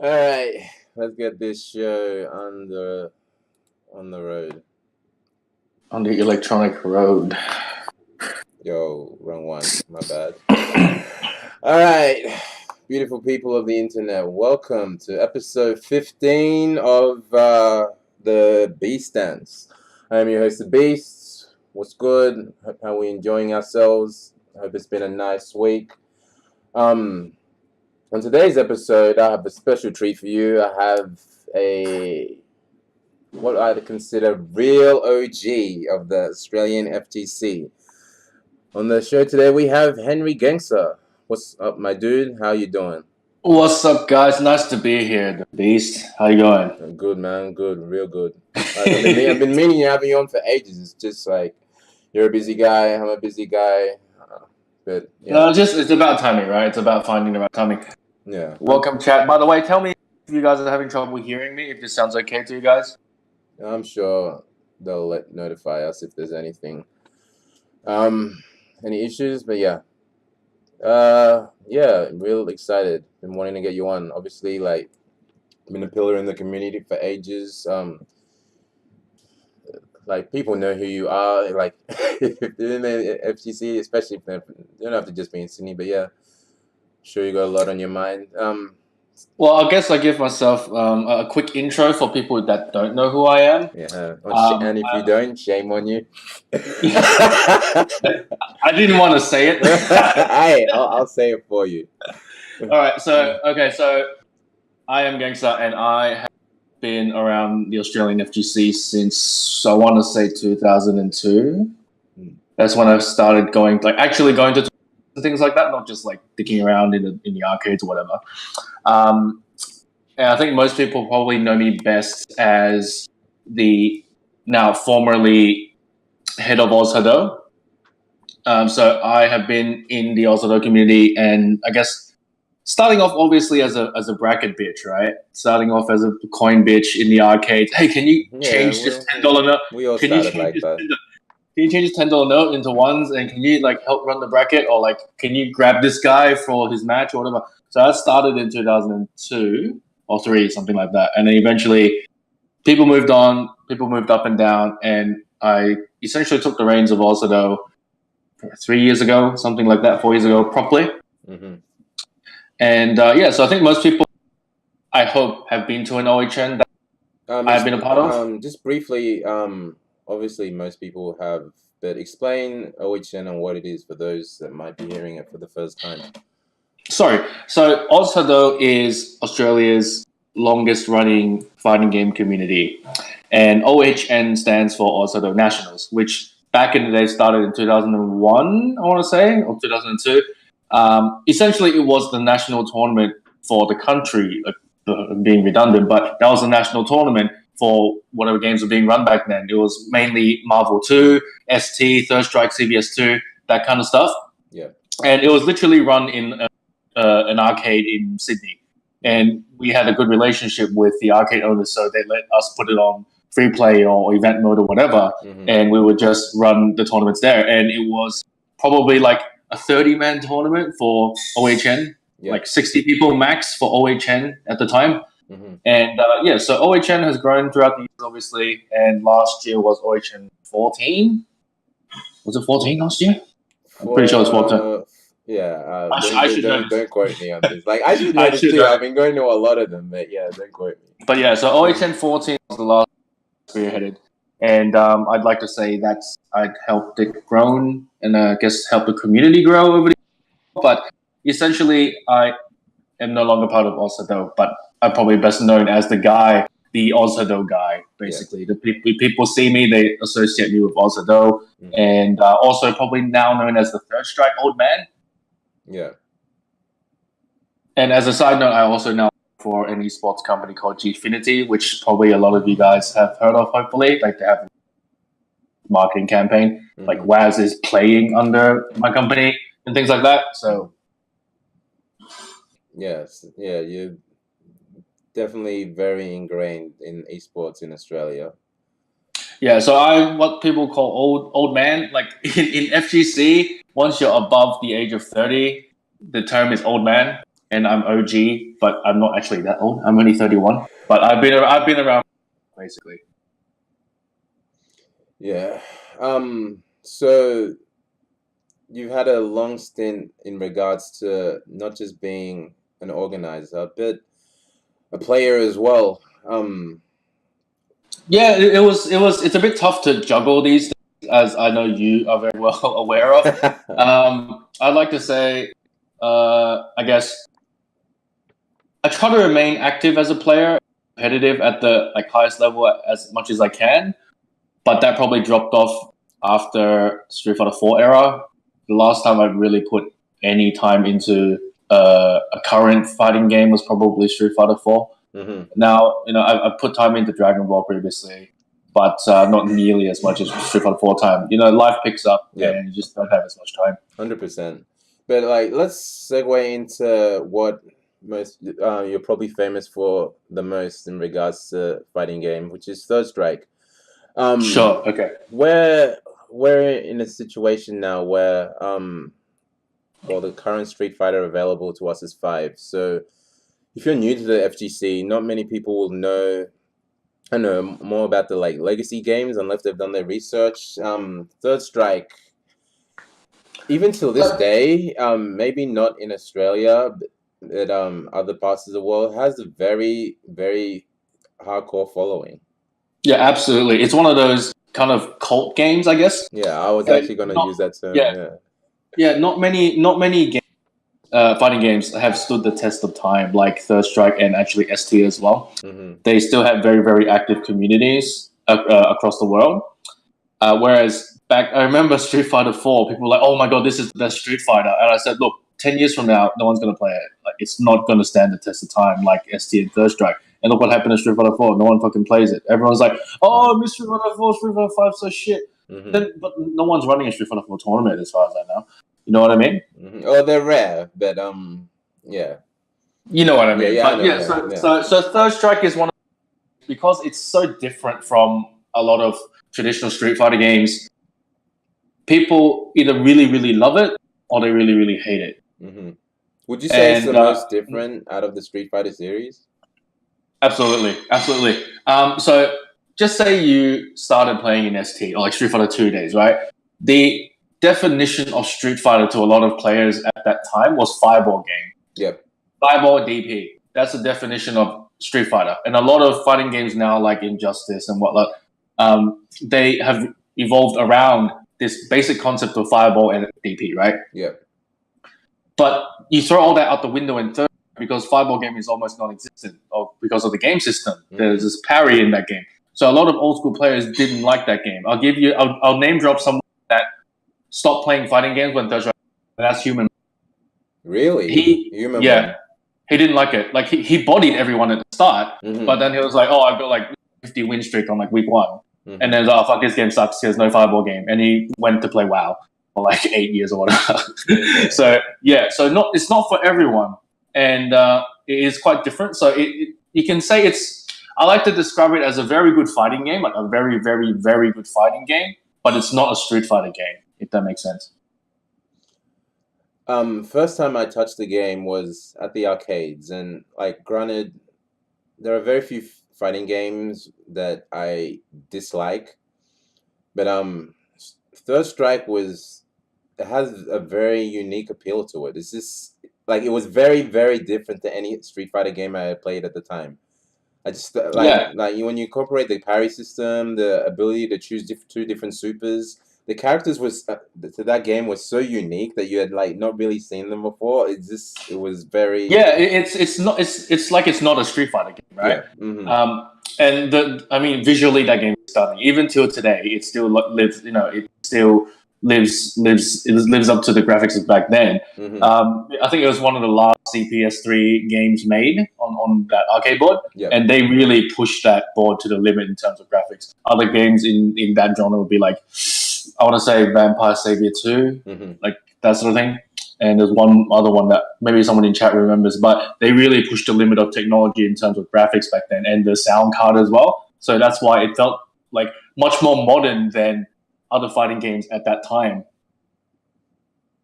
All right, let's get this show on the road. On the electronic road. Yo, wrong one. My bad. All right, beautiful people of the internet, welcome to episode 15 of the Beast Dance. I am your host, the Beast. What's good? Hope how we enjoying ourselves. Hope it's been a nice week. On today's episode, I have a special treat for you. I have what I consider real OG of the Australian FGC. On the show today, we have Henry Genxa. What's up, my dude? How you doing? What's up, guys? Nice to be here, the Beast. How you going? I'm good, man. Good, real good. I've been meaning to have you on for ages. It's just like you're a busy guy. I'm a busy guy. But yeah. No, it's about timing, right? It's about finding the right timing. Yeah. Welcome, chat. By the way, tell me if you guys are having trouble hearing me. If this sounds okay to you guys. I'm sure they'll notify us if there's anything. Any issues? But yeah. Yeah, real excited. Been wanting to get you on. Obviously, like, been a pillar in the community for ages. Like, people know who you are. Like, if you're in the FGC, especially if you don't have to just be in Sydney, but yeah, sure you got a lot on your mind. Well, I guess I give myself a quick intro for people that don't know who I am. Yeah, and if you don't, shame on you. I didn't want to say it. Hey, I'll say it for you. All right, so I am Genxa, and I have been around the Australian FGC since I want to say 2002. That's when I started actually going to things like that, not just like dicking around in the arcades or whatever. And I think most people probably know me best as the now formerly head of OzHadou. So I have been in the OzHadou community, and I guess starting off obviously as a bracket bitch, right? Starting off as a coin bitch in the arcades. Hey, can you change this $10 note? We all started like that. Can you change this $10 note into ones, and can you like help run the bracket, or like can you grab this guy for his match or whatever? So that started in 2002 or 3, something like that, and then eventually people moved on, people moved up and down, and I essentially took the reins of OzHadou 3 years ago, something like that, 4 years ago, properly. Mm-hmm. And so I think most people, I hope, have been to an OHN that I've been a part of. Just briefly, obviously most people have, but explain OHN and what it is for those that might be hearing it for the first time. Sorry. So OzHadou is Australia's longest running fighting game community. And OHN stands for OzHadou Nationals, which back in the day started in 2001, I want to say, or 2002. Essentially, it was the national tournament for the country, being redundant, but that was a national tournament for whatever games were being run back then. It was mainly Marvel 2, ST, Third Strike, CVS 2, that kind of stuff. Yeah. And it was literally run in an arcade in Sydney. And we had a good relationship with the arcade owners, so they let us put it on free play or event mode or whatever, and we would just run the tournaments there. And it was probably like a 30-man tournament for OHN, like 60 people max for OHN at the time. And so OHN has grown throughout the years, obviously, and last year was OHN 14. Was it 14 last year? I'm pretty sure it's 14. Yeah, don't quote me on this. Like, I should know this too. I've been going to a lot of them, but yeah, don't quote me. But yeah, so OHN 14 was the last spearheaded, and I'd like to say that I'd helped it grow, and I guess help the community grow over the years. But essentially, I am no longer part of OzHadou, but I'm probably best known as the OzHadou guy, basically. Yeah. The people see me, they associate me with OzHadou, and also probably now known as the Third Strike old man. Yeah. And as a side note, I also now work for an esports company called Gfinity, which probably a lot of you guys have heard of, hopefully. Like, they have a marketing campaign. Like, Waz is playing under my company and things like that. So, yes. Yeah, you're definitely very ingrained in esports in Australia. Yeah, so I'm what people call old man. Like in FGC, once you're above the age of 30, the term is old man. and I'm OG, but I'm not actually that old. I'm only 31, but I've been around basically. Yeah. So you've had a long stint in regards to not just being an organizer, but a player as well. Yeah, it's a bit tough to juggle these things, as I know you are very well aware of. I'd like to say, I guess I try to remain active as a player, competitive at the highest level as much as I can. But that probably dropped off after Street Fighter 4 era. The last time I really put any time into a current fighting game was probably Street Fighter 4. Mm-hmm. Now, I put time into Dragon Ball previously, but not nearly as much as Street Fighter 4 time. Life picks up and you just don't have as much time. 100%. But let's segue into what most you're probably famous for the most in regards to fighting game, which is Third Strike. Sure. Okay. We're in a situation now where the current Street Fighter available to us is 5. So if you're new to the FGC, not many people will know more about the legacy games unless they've done their research. Third Strike, even till this day, maybe not in Australia, but other parts of the world, has a very, very hardcore following. Yeah, absolutely. It's one of those kind of cult games, I guess. Yeah, I was actually going to use that term. Yeah. Not many games, fighting games have stood the test of time, like Third Strike and actually ST as well. Mm-hmm. They still have very, very active communities across the world. Whereas I remember Street Fighter 4, people were like, "Oh my god, this is the best Street Fighter," and I said, "Look, 10 years from now, no one's going to play it. It's not going to stand the test of time like ST and Third Strike." And look what happened to Street Fighter 4. No one fucking plays it. Everyone's like, "Oh, I miss Street Fighter 4, Street Fighter 5, so shit." Mm-hmm. But no one's running a Street Fighter 4 tournament as far as I know. You know what I mean? Mm-hmm. Oh, they're rare, but yeah. You know what I mean? So Third Strike is one of, because it's so different from a lot of traditional Street Fighter games. People either really, really love it or they really, really hate it. Mm-hmm. Would you say it's the most different out of the Street Fighter series? Absolutely. So just say you started playing in ST or Street Fighter 2 days, right? The definition of Street Fighter to a lot of players at that time was fireball game. Yep. Fireball DP. That's the definition of Street Fighter. And a lot of fighting games now, like Injustice and whatnot, they have evolved around this basic concept of fireball and DP, right? Yeah. But you throw all that out the window in third because fireball game is almost non-existent because of the game system. Mm-hmm. There's this parry in that game. So a lot of old school players didn't like that game. I'll name drop someone that stopped playing fighting games when Third Strike. That's Human. Really? Human. Yeah. He didn't like it. He bodied everyone at the start, but then he was like, "Oh, I've got 50 win streak on week 1." Mm-hmm. And then oh fuck, this game sucks. There's no fireball game, and he went to play WoW for 8 years or whatever. So it's not for everyone, and it is quite different. So you can say I like to describe it as a very good fighting game, like a very, very, very good fighting game, but it's not a Street Fighter game, if that makes sense. First time I touched the game was at the arcades, and granted, there are very few fighting games that I dislike, but Third Strike has a very unique appeal to it. It's just it was very, very different to any Street Fighter game I had played at the time. I just when you incorporate the parry system, the ability to choose two different supers. The characters to that game was so unique that you had not really seen them before. It was very it's not a Street Fighter game, right? Yeah. Mm-hmm. And visually that game is stunning. Even till today, it still lives. It still lives up to the graphics of back then. Mm-hmm. I think it was one of the last CPS3 games made on that arcade board, and they really pushed that board to the limit in terms of graphics. Other games in that genre would be I want to say Vampire Savior 2, that sort of thing. And there's one other one that maybe someone in chat remembers, but they really pushed the limit of technology in terms of graphics back then and the sound card as well. So that's why it felt much more modern than other fighting games at that time.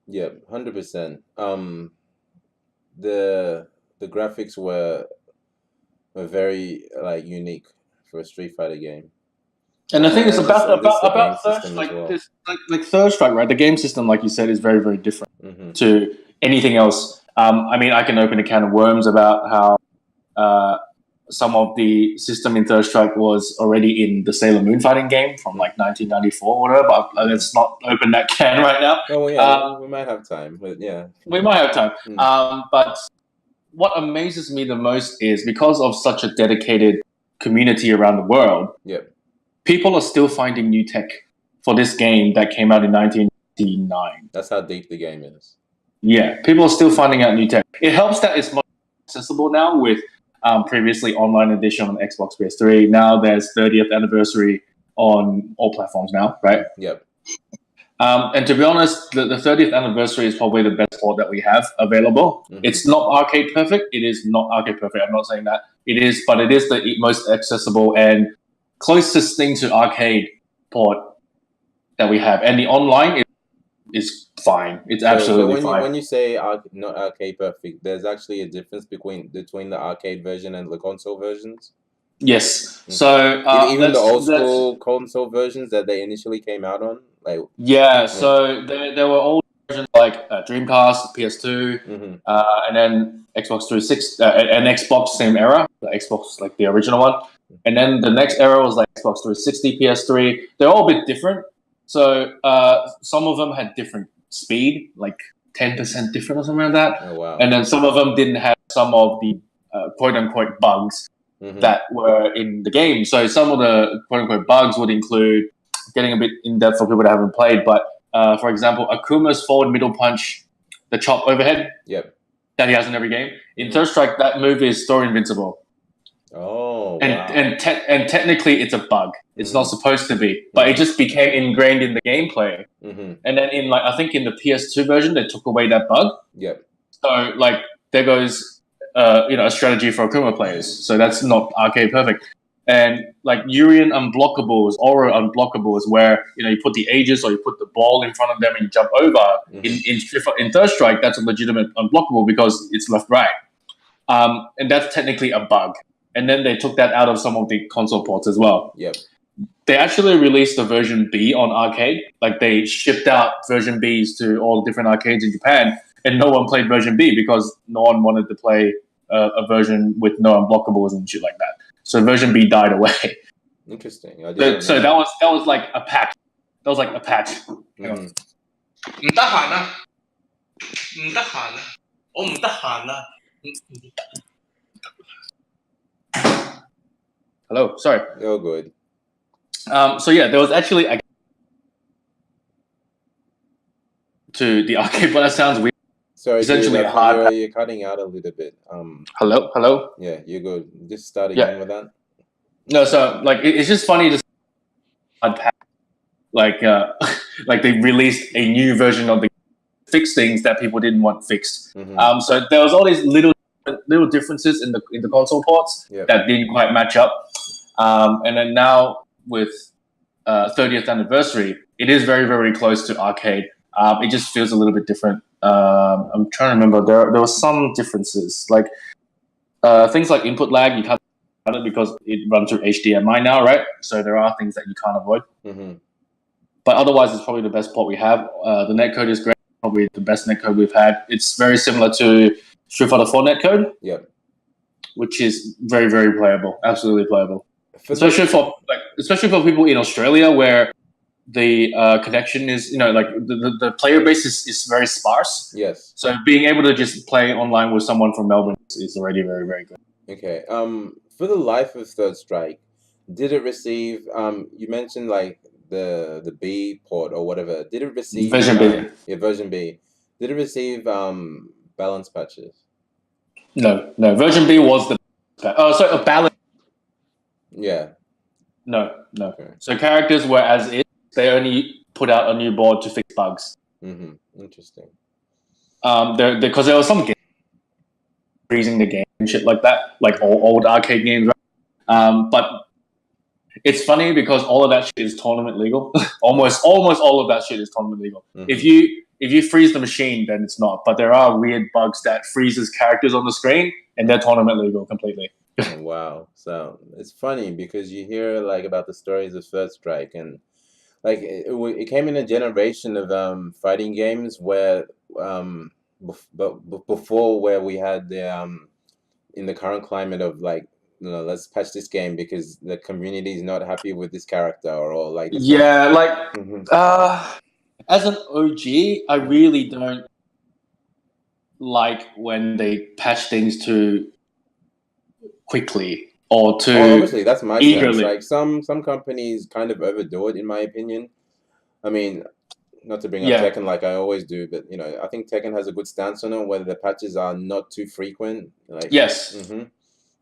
Yeah, 100%. the graphics were very like unique for a Street Fighter game. And the thing is about Third Third, like Third Strike, right? The game system, like you said, is very, very different to anything else. I mean, I can open a can of worms about how some of the system in Third Strike was already in the Sailor Moon fighting game from like 1994 or whatever. But let's not open that can right now. Oh yeah, we might have time, but yeah, we might have time. But what amazes me the most is because of such a dedicated community around the world. Yep. People are still finding new tech for this game that came out in 1999. That's how deep the game is. Yeah, people are still finding out new tech. It helps that it's much more accessible now with previously online edition on Xbox PS3. Now there's 30th anniversary on all platforms now, right? Yep. And to be honest, the 30th anniversary is probably the best port that we have available. It's not arcade perfect. It is not arcade perfect. I'm not saying that. It is, but it is the most accessible and closest thing to arcade port that we have, and the online is fine. It's absolutely fine. When you say not arcade perfect, there's actually a difference between the arcade version and the console versions. Yes. So even the old school console versions that they initially came out on, like So there were old versions like Dreamcast, PS2, and then Xbox 360, and Xbox same era, the Xbox like the original one. And then the next era was like Xbox 360, PS3. They're all a bit different. So some of them had different speed, like 10% different or something like that. Oh, wow. And then some of them didn't have some of the quote-unquote bugs that were in the game. So some of the quote-unquote bugs would include, getting a bit in-depth for people that haven't played, but for example, Akuma's forward middle punch, the chop overhead that he has in every game. In Third Strike, that move is store invincible. Oh, and technically it's a bug. It's not supposed to be, but it just became ingrained in the gameplay. And then in like I think in the PS2 version they took away that bug. So like there goes a strategy for Akuma players. So that's not arcade perfect. And like Urian unblockables, Aura unblockables, where you put the Aegis or you put the ball in front of them and you jump over. In Third Strike, that's a legitimate unblockable because it's left right, and that's technically a bug. And then they took that out of some of the console ports as well. They actually released the version B on arcade. Like they shipped out version Bs to all the different arcades in Japan, and no one played version B because no one wanted to play a version with no unblockables and shit like that. So version B died away. Interesting. So that was like a patch. That was like a patch. Hello, sorry. Oh, good. So yeah, there was actually to the arcade, but that sounds weird. Sorry, essentially dude, hard. You're cutting out a little bit. Hello. Yeah, you're good. Just start again with that. No, so like it's just funny to unpack. Like they released a new version of the fix things that people didn't want fixed. So there was all these little differences in the console ports that didn't quite match up. And then now with 30th anniversary, it is very, very close to arcade. It just feels a little bit different. I'm trying to remember. There were some differences, like things like input lag. You can't it because it runs through HDMI now, right? So there are things that you can't avoid. But otherwise, it's probably the best port we have. The netcode is great. Probably the best netcode we've had. It's very similar to Street Fighter 4 netcode. Which is very, very playable. Absolutely playable. Especially for people in Australia where the connection is, like the player base is very sparse. So being able to just play online with someone from Melbourne is already very, very good. Okay. For the life of Third Strike, did it receive? You mentioned like the B port or whatever. Did it receive version B? Yeah, version B. Did it receive balance patches? No. Version B was the a balance. Yeah. No. Okay. So characters were as is. They only put out a new board to fix bugs. Interesting. Because there was some games freezing the game and shit like that, like old arcade games. Right? But it's funny because all of that shit is tournament legal. almost all of that shit is tournament legal. If you if you freeze the machine, then it's not. But there are weird bugs that freezes characters on the screen, and they're tournament legal completely. Wow. So it's funny because you hear like about the stories of Third Strike, and like it came in a generation of fighting games where before where we had the in the current climate of like, you know, let's patch this game because the community is not happy with this character, or like this Yeah, like Mhm. as an OG, I really don't like when they patch things too quickly or too Obviously that's my sense. eagerly. Like some companies kind of overdo it in my opinion. I mean, not to bring up Yeah. Tekken like I always do, but you know, I think Tekken has a good stance on it, whether the patches are not too frequent. Like, Yes,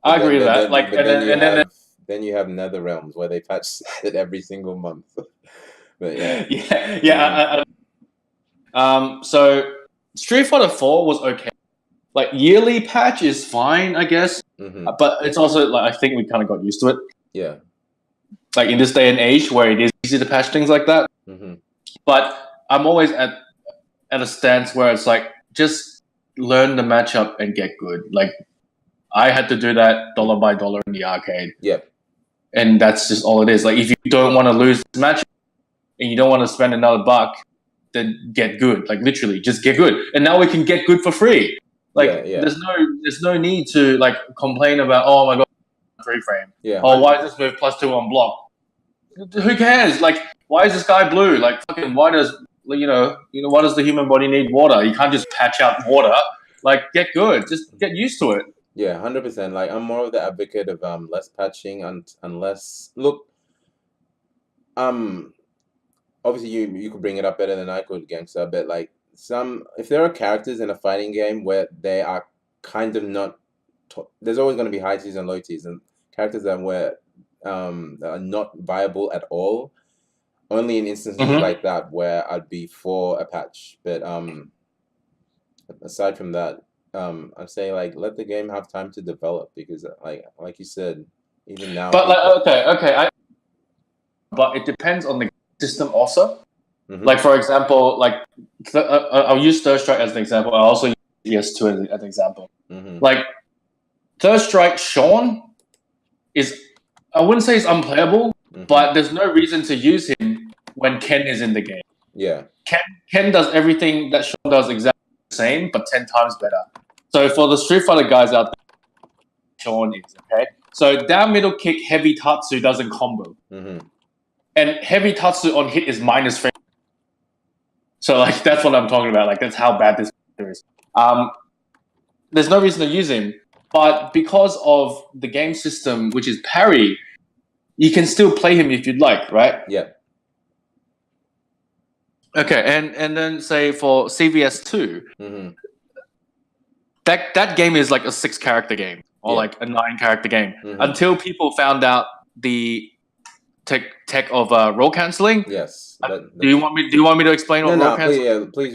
I I agree with that. Like, but and then you have Nether Realms where they patch it every single month. But yeah, then yeah. So Street Fighter 4 was okay. Like yearly patch is fine, I guess. But it's also like I think we kind of got used to it. Yeah. Like in this day and age where it is easy to patch things like that. But I'm always at a stance where it's like just learn the matchup and get good. Like I had to do that dollar by dollar in the arcade. Yeah. And that's just all it is. Like if you don't want to lose this match and you don't want to spend another $1, then get good. Like literally, just get good. And now we can get good for free. Like there's no need to like complain about, oh my god, 3 frame. Yeah. Oh, why is this move +2 on block? Who cares? Like, why is this guy blue? Like, fucking, why does why does the human body need water? You can't just patch out water. Like, get good. Just get used to it. Yeah, 100%. Like I'm more of the advocate of less patching unless look, obviously you could bring it up better than I could, Gangster, but like if there are characters in a fighting game where they are kind of not there's always going to be high T's and low T's, and characters that are not viable at all, only in instances like that where I'd be for a patch. But aside from that, I'd say like let the game have time to develop, because like you said, even now. But okay, but it depends on the system also. Like for example, like I'll use Third Strike as an example. I'll also use ES2 as an example. Like Third Strike Sean is, I wouldn't say it's unplayable, but there's no reason to use him when Ken is in the game. Yeah. Ken does everything that Sean does exactly the same, but 10 times better. So for the Street Fighter guys out there, Sean is, okay? So down middle kick, heavy Tatsu doesn't combo. And heavy Tatsu on hit is -frame. So like that's what I'm talking about. Like that's how bad this is. There's no reason to use him, but because of the game system, which is parry, you can still play him if you'd like, right? Yeah. Okay, and then say for CVS2, that game is like a 6-character game or like a 9-character game until people found out the tech of roll cancelling. Yes. Do you want me to explain what roll cancelling? Please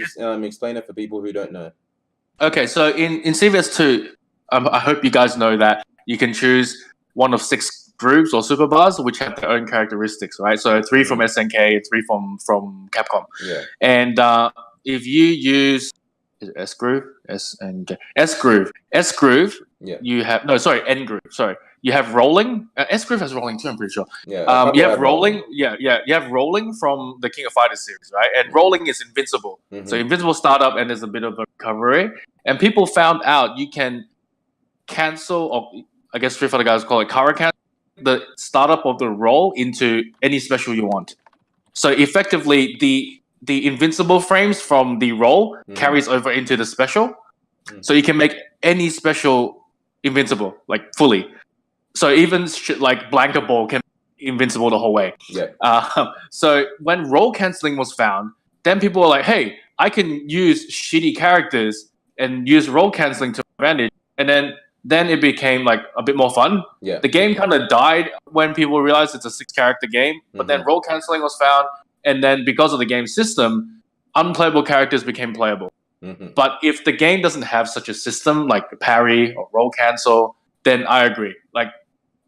explain it for people who don't know. Okay, so in CVS2, I hope you guys know that you can choose one of 6 groups or super bars which have their own characteristics, right? So 3 from SNK and 3 from Capcom. Yeah. And if you use S groove, you have N groove. Sorry, you have rolling. S groove has rolling too. I'm pretty sure. Yeah. You have rolling. Yeah. You have rolling from the King of Fighters series, right? And rolling is invincible. So invincible startup, and there's a bit of a recovery. And people found out you can cancel, or I guess Street Fighter guys call it Kara cancel, the startup of the roll into any special you want. So effectively, the invincible frames from the roll carries over into the special. So you can make any special invincible, like fully. So even shit like Blanca Ball can be invincible the whole way. Yeah. So when roll cancelling was found, then people were like, hey, I can use shitty characters and use roll cancelling to advantage. And then it became like a bit more fun. Yeah. The game kind of died when people realized it's a 6-character game, but then roll cancelling was found. And then because of the game system, unplayable characters became playable. But if the game doesn't have such a system like parry or roll cancel, then I agree. Like,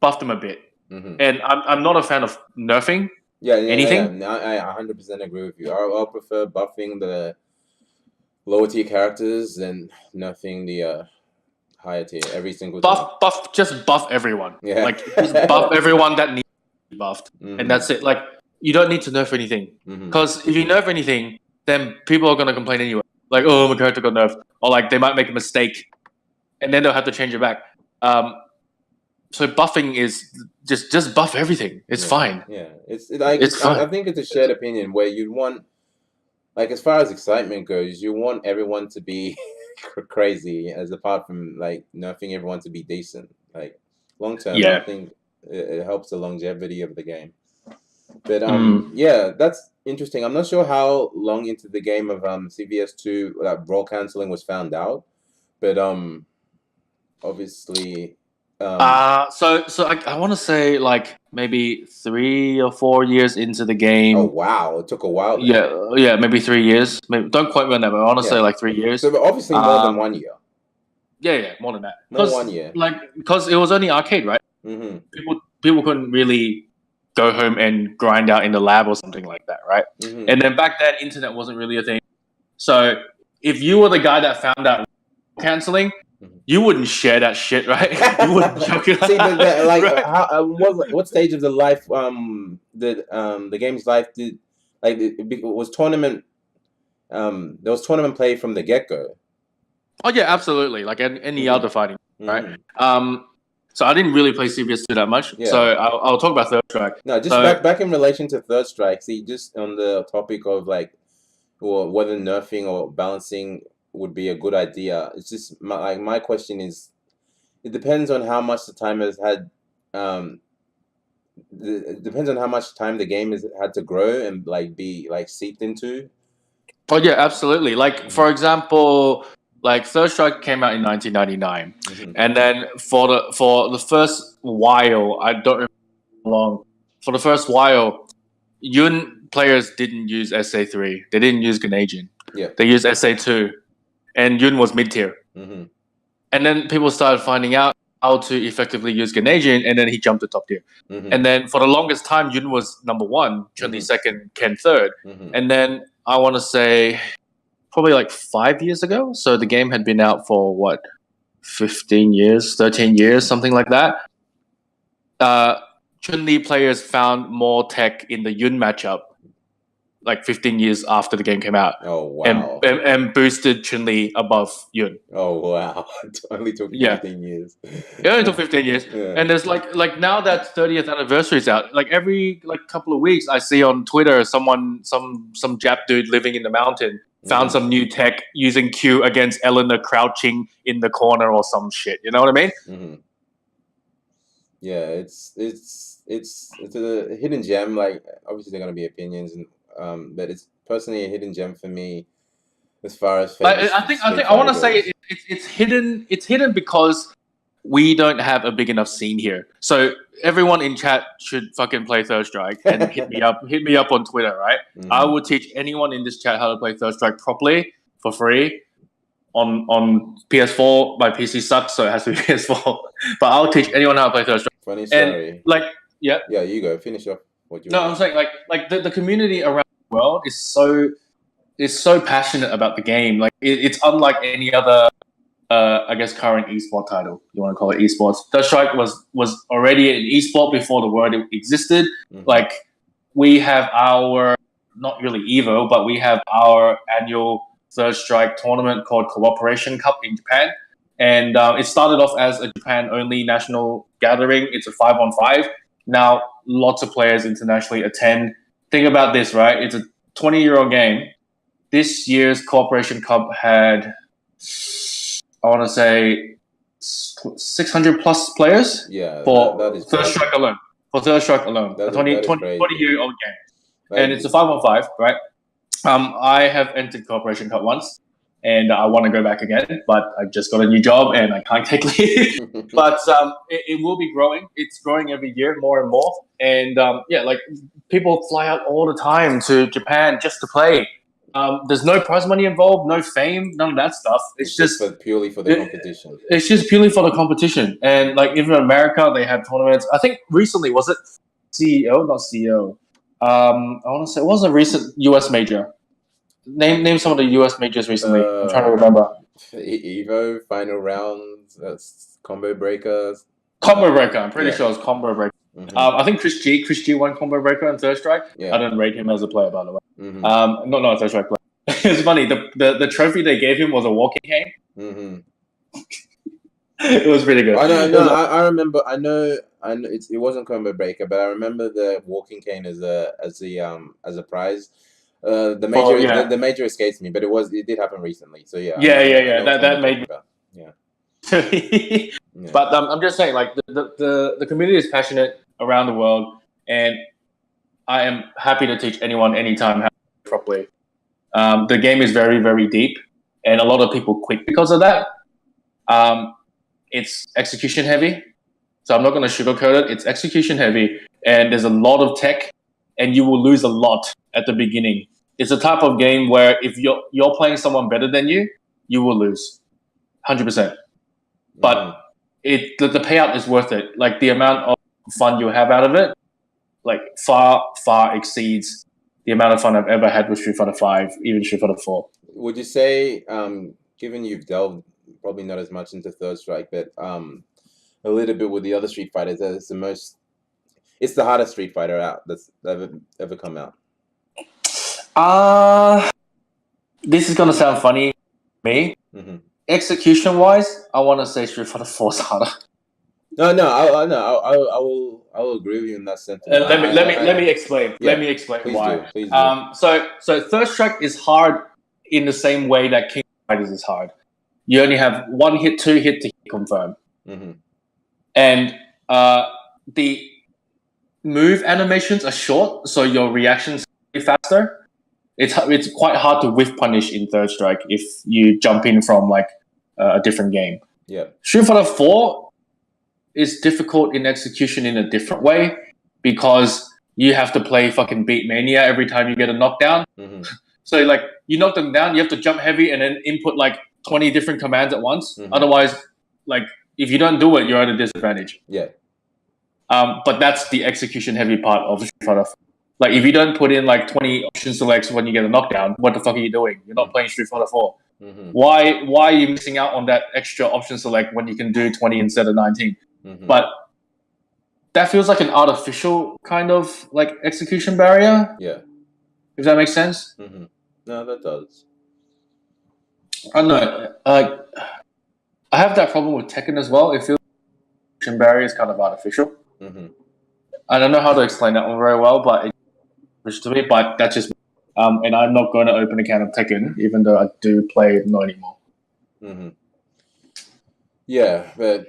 buff them a bit. And I'm not a fan of nerfing anything. Yeah. I 100% agree with you. I'll prefer buffing lower tier characters and nothing the higher tier every single time. Just buff everyone. Yeah. Like just buff everyone that needs to be buffed, and that's it. Like you don't need to nerf anything, because if you nerf anything, then people are gonna complain anyway. Like, oh, my character got nerfed, or like they might make a mistake, and then they'll have to change it back. So buffing is just buff everything. It's fine. Yeah, it's fine. I think it's a shared opinion where you want, like, as far as excitement goes, you want everyone to be crazy, as apart from like nerfing everyone to be decent. Like long term, I think it helps the longevity of the game. But yeah, that's interesting. I'm not sure how long into the game of CVS2 that role canceling was found out, but obviously. So I want to say like maybe 3 or 4 years into the game. Oh wow, it took a while. Then. Yeah, maybe 3 years. Maybe, don't quote me on that, but I want to say like 3 years. So obviously more than 1 year. Yeah, more than that. More than 1 year. Like because it was only arcade, right? People couldn't really go home and grind out in the lab or something like that, right? And then back then, internet wasn't really a thing. So if you were the guy that found out canceling, you wouldn't share that shit, right? You wouldn't joke it. See, like, right? What stage of the life the game's life did, like, it was tournament? There was tournament play from the get go. Oh yeah, absolutely. Like any other fighting, right? So I didn't really play CVS2 that much. Yeah. So I'll talk about Third Strike. No, just back in relation to Third Strike. See, just on the topic of like, or whether nerfing or balancing would be a good idea. It's just my question is, it depends on how much the time has had. It depends on how much time the game has had to grow and like be like seeped into. Oh yeah, absolutely. Like for example, like Third Strike came out in 1999, and then for the first while, I don't remember how long. For the first while, Yun players didn't use SA3. They didn't use Grenadian. Yeah, they used SA2. And Yun was mid-tier. And then people started finding out how to effectively use Grenadian, and then he jumped to top tier. And then for the longest time, Yun was number 1, Chun-Li second, Ken third. And then I want to say probably like 5 years ago, so the game had been out for what, 15 years, 13 years, something like that. Chun-Li players found more tech in the Yun matchup like 15 years after the game came out. Oh wow! And boosted Chun-Li above Yun. Oh wow! It only took 15 years. It only took 15 years. Yeah. And there's like now that 30th anniversary is out, like every like couple of weeks I see on Twitter some Jap dude living in the mountain found some new tech using Q against Eleanor crouching in the corner or some shit. You know what I mean? Yeah, it's a hidden gem. Like obviously there are gonna be opinions and. But it's personally a hidden gem for me, as far as. I think I want to say it's hidden. It's hidden because we don't have a big enough scene here. So everyone in chat should fucking play Third Strike and hit me up on Twitter, right? I will teach anyone in this chat how to play Third Strike properly for free on PS4. My PC sucks, so it has to be PS4. But I'll teach anyone how to play Third Strike. Funny story. And, like, yeah. Yeah, you go. Finish up. I'm saying like the community around the world is so passionate about the game. Like it's unlike any other I guess current esport title. You want to call it esports. Third Strike was already an esport before the word existed. Like we have our not really Evo, but we have our annual Third Strike tournament called Cooperation Cup in Japan. And it started off as a Japan only national gathering. It's a 5-on-5. Now, lots of players internationally attend. Think about this, right? It's a 20-year-old game. This year's Cooperation Cup had, I want to say, 600 plus players. Yeah, for that is Third Strike alone. For Third Strike alone, a 20-year-old game, and it's a 5-on-5, right? I have entered Cooperation Cup once. And I want to go back again, but I just got a new job and I can't take leave. But it will be growing. It's growing every year, more and more. And yeah, like people fly out all the time to Japan just to play. There's no prize money involved, no fame, none of that stuff. It's just purely for the competition. It's just purely for the competition. And like even in America, they have tournaments. I think recently, was it CEO? Not CEO. I want to say it was a recent US major. Name some of the US majors recently. I'm trying to remember. Evo, final rounds, combo breakers. Combo breaker. I'm pretty sure it's combo breaker. Mm-hmm. I think Chris G won combo breaker and third strike. Yeah. I don't rate him as a player, by the way. Mm-hmm. Not a third strike player. It's funny. The trophy they gave him was a walking cane. Mm-hmm. It was pretty good. I remember. I know. It wasn't combo breaker, but I remember the walking cane as a prize. The major escapes me, but it did happen recently. So yeah. That made me. Yeah. But I'm just saying, like the community is passionate around the world, and I am happy to teach anyone anytime how to do it properly. The game is very, very deep, and a lot of people quit because of that. It's execution heavy, so I'm not going to sugarcoat it. It's execution heavy, and there's a lot of tech, and you will lose a lot at the beginning. It's a type of game where if you're playing someone better than you, you will lose, 100%. But the payout is worth it. Like the amount of fun you have out of it, like far exceeds the amount of fun I've ever had with Street Fighter 5, even Street Fighter 4. Would you say, given you've delved probably not as much into Third Strike, but a little bit with the other Street Fighters, it's the hardest Street Fighter out that's ever come out? This is gonna sound funny, me. Mm-hmm. Execution wise, I want to say Street Fighter 4 is harder. No, I will agree with you in that sentence. Let me explain. Yeah, let me explain why. Please do. So Third Strike is hard in the same way that King of Fighters is hard. You only have 1 hit, 2 hit to hit confirm, and the move animations are short, so your reactions are faster. It's quite hard to whiff punish in Third Strike if you jump in from like a different game. Yeah. Street Fighter 4 is difficult in execution in a different way because you have to play fucking Beat Mania every time you get a knockdown. Mm-hmm. So like you knock them down, you have to jump heavy and then input like 20 different commands at once. Mm-hmm. Otherwise, like if you don't do it, you're at a disadvantage. Yeah. But that's the execution heavy part of Street Fighter 4. Like, if you don't put in, like, 20 option selects when you get a knockdown, what the fuck are you doing? You're not playing Street Fighter 4. Mm-hmm. Why are you missing out on that extra option select when you can do 20 instead of 19? Mm-hmm. But that feels like an artificial kind of, like, execution barrier. Yeah. If that makes sense? Mm-hmm. No, that does. I don't know. I have that problem with Tekken as well. It feels like the execution barrier is kind of artificial. Mm-hmm. I don't know how to explain that one very well, but to me, but that's just and I'm not going to open a can of Tekken, even though I do play it not anymore. Mm-hmm. Yeah, but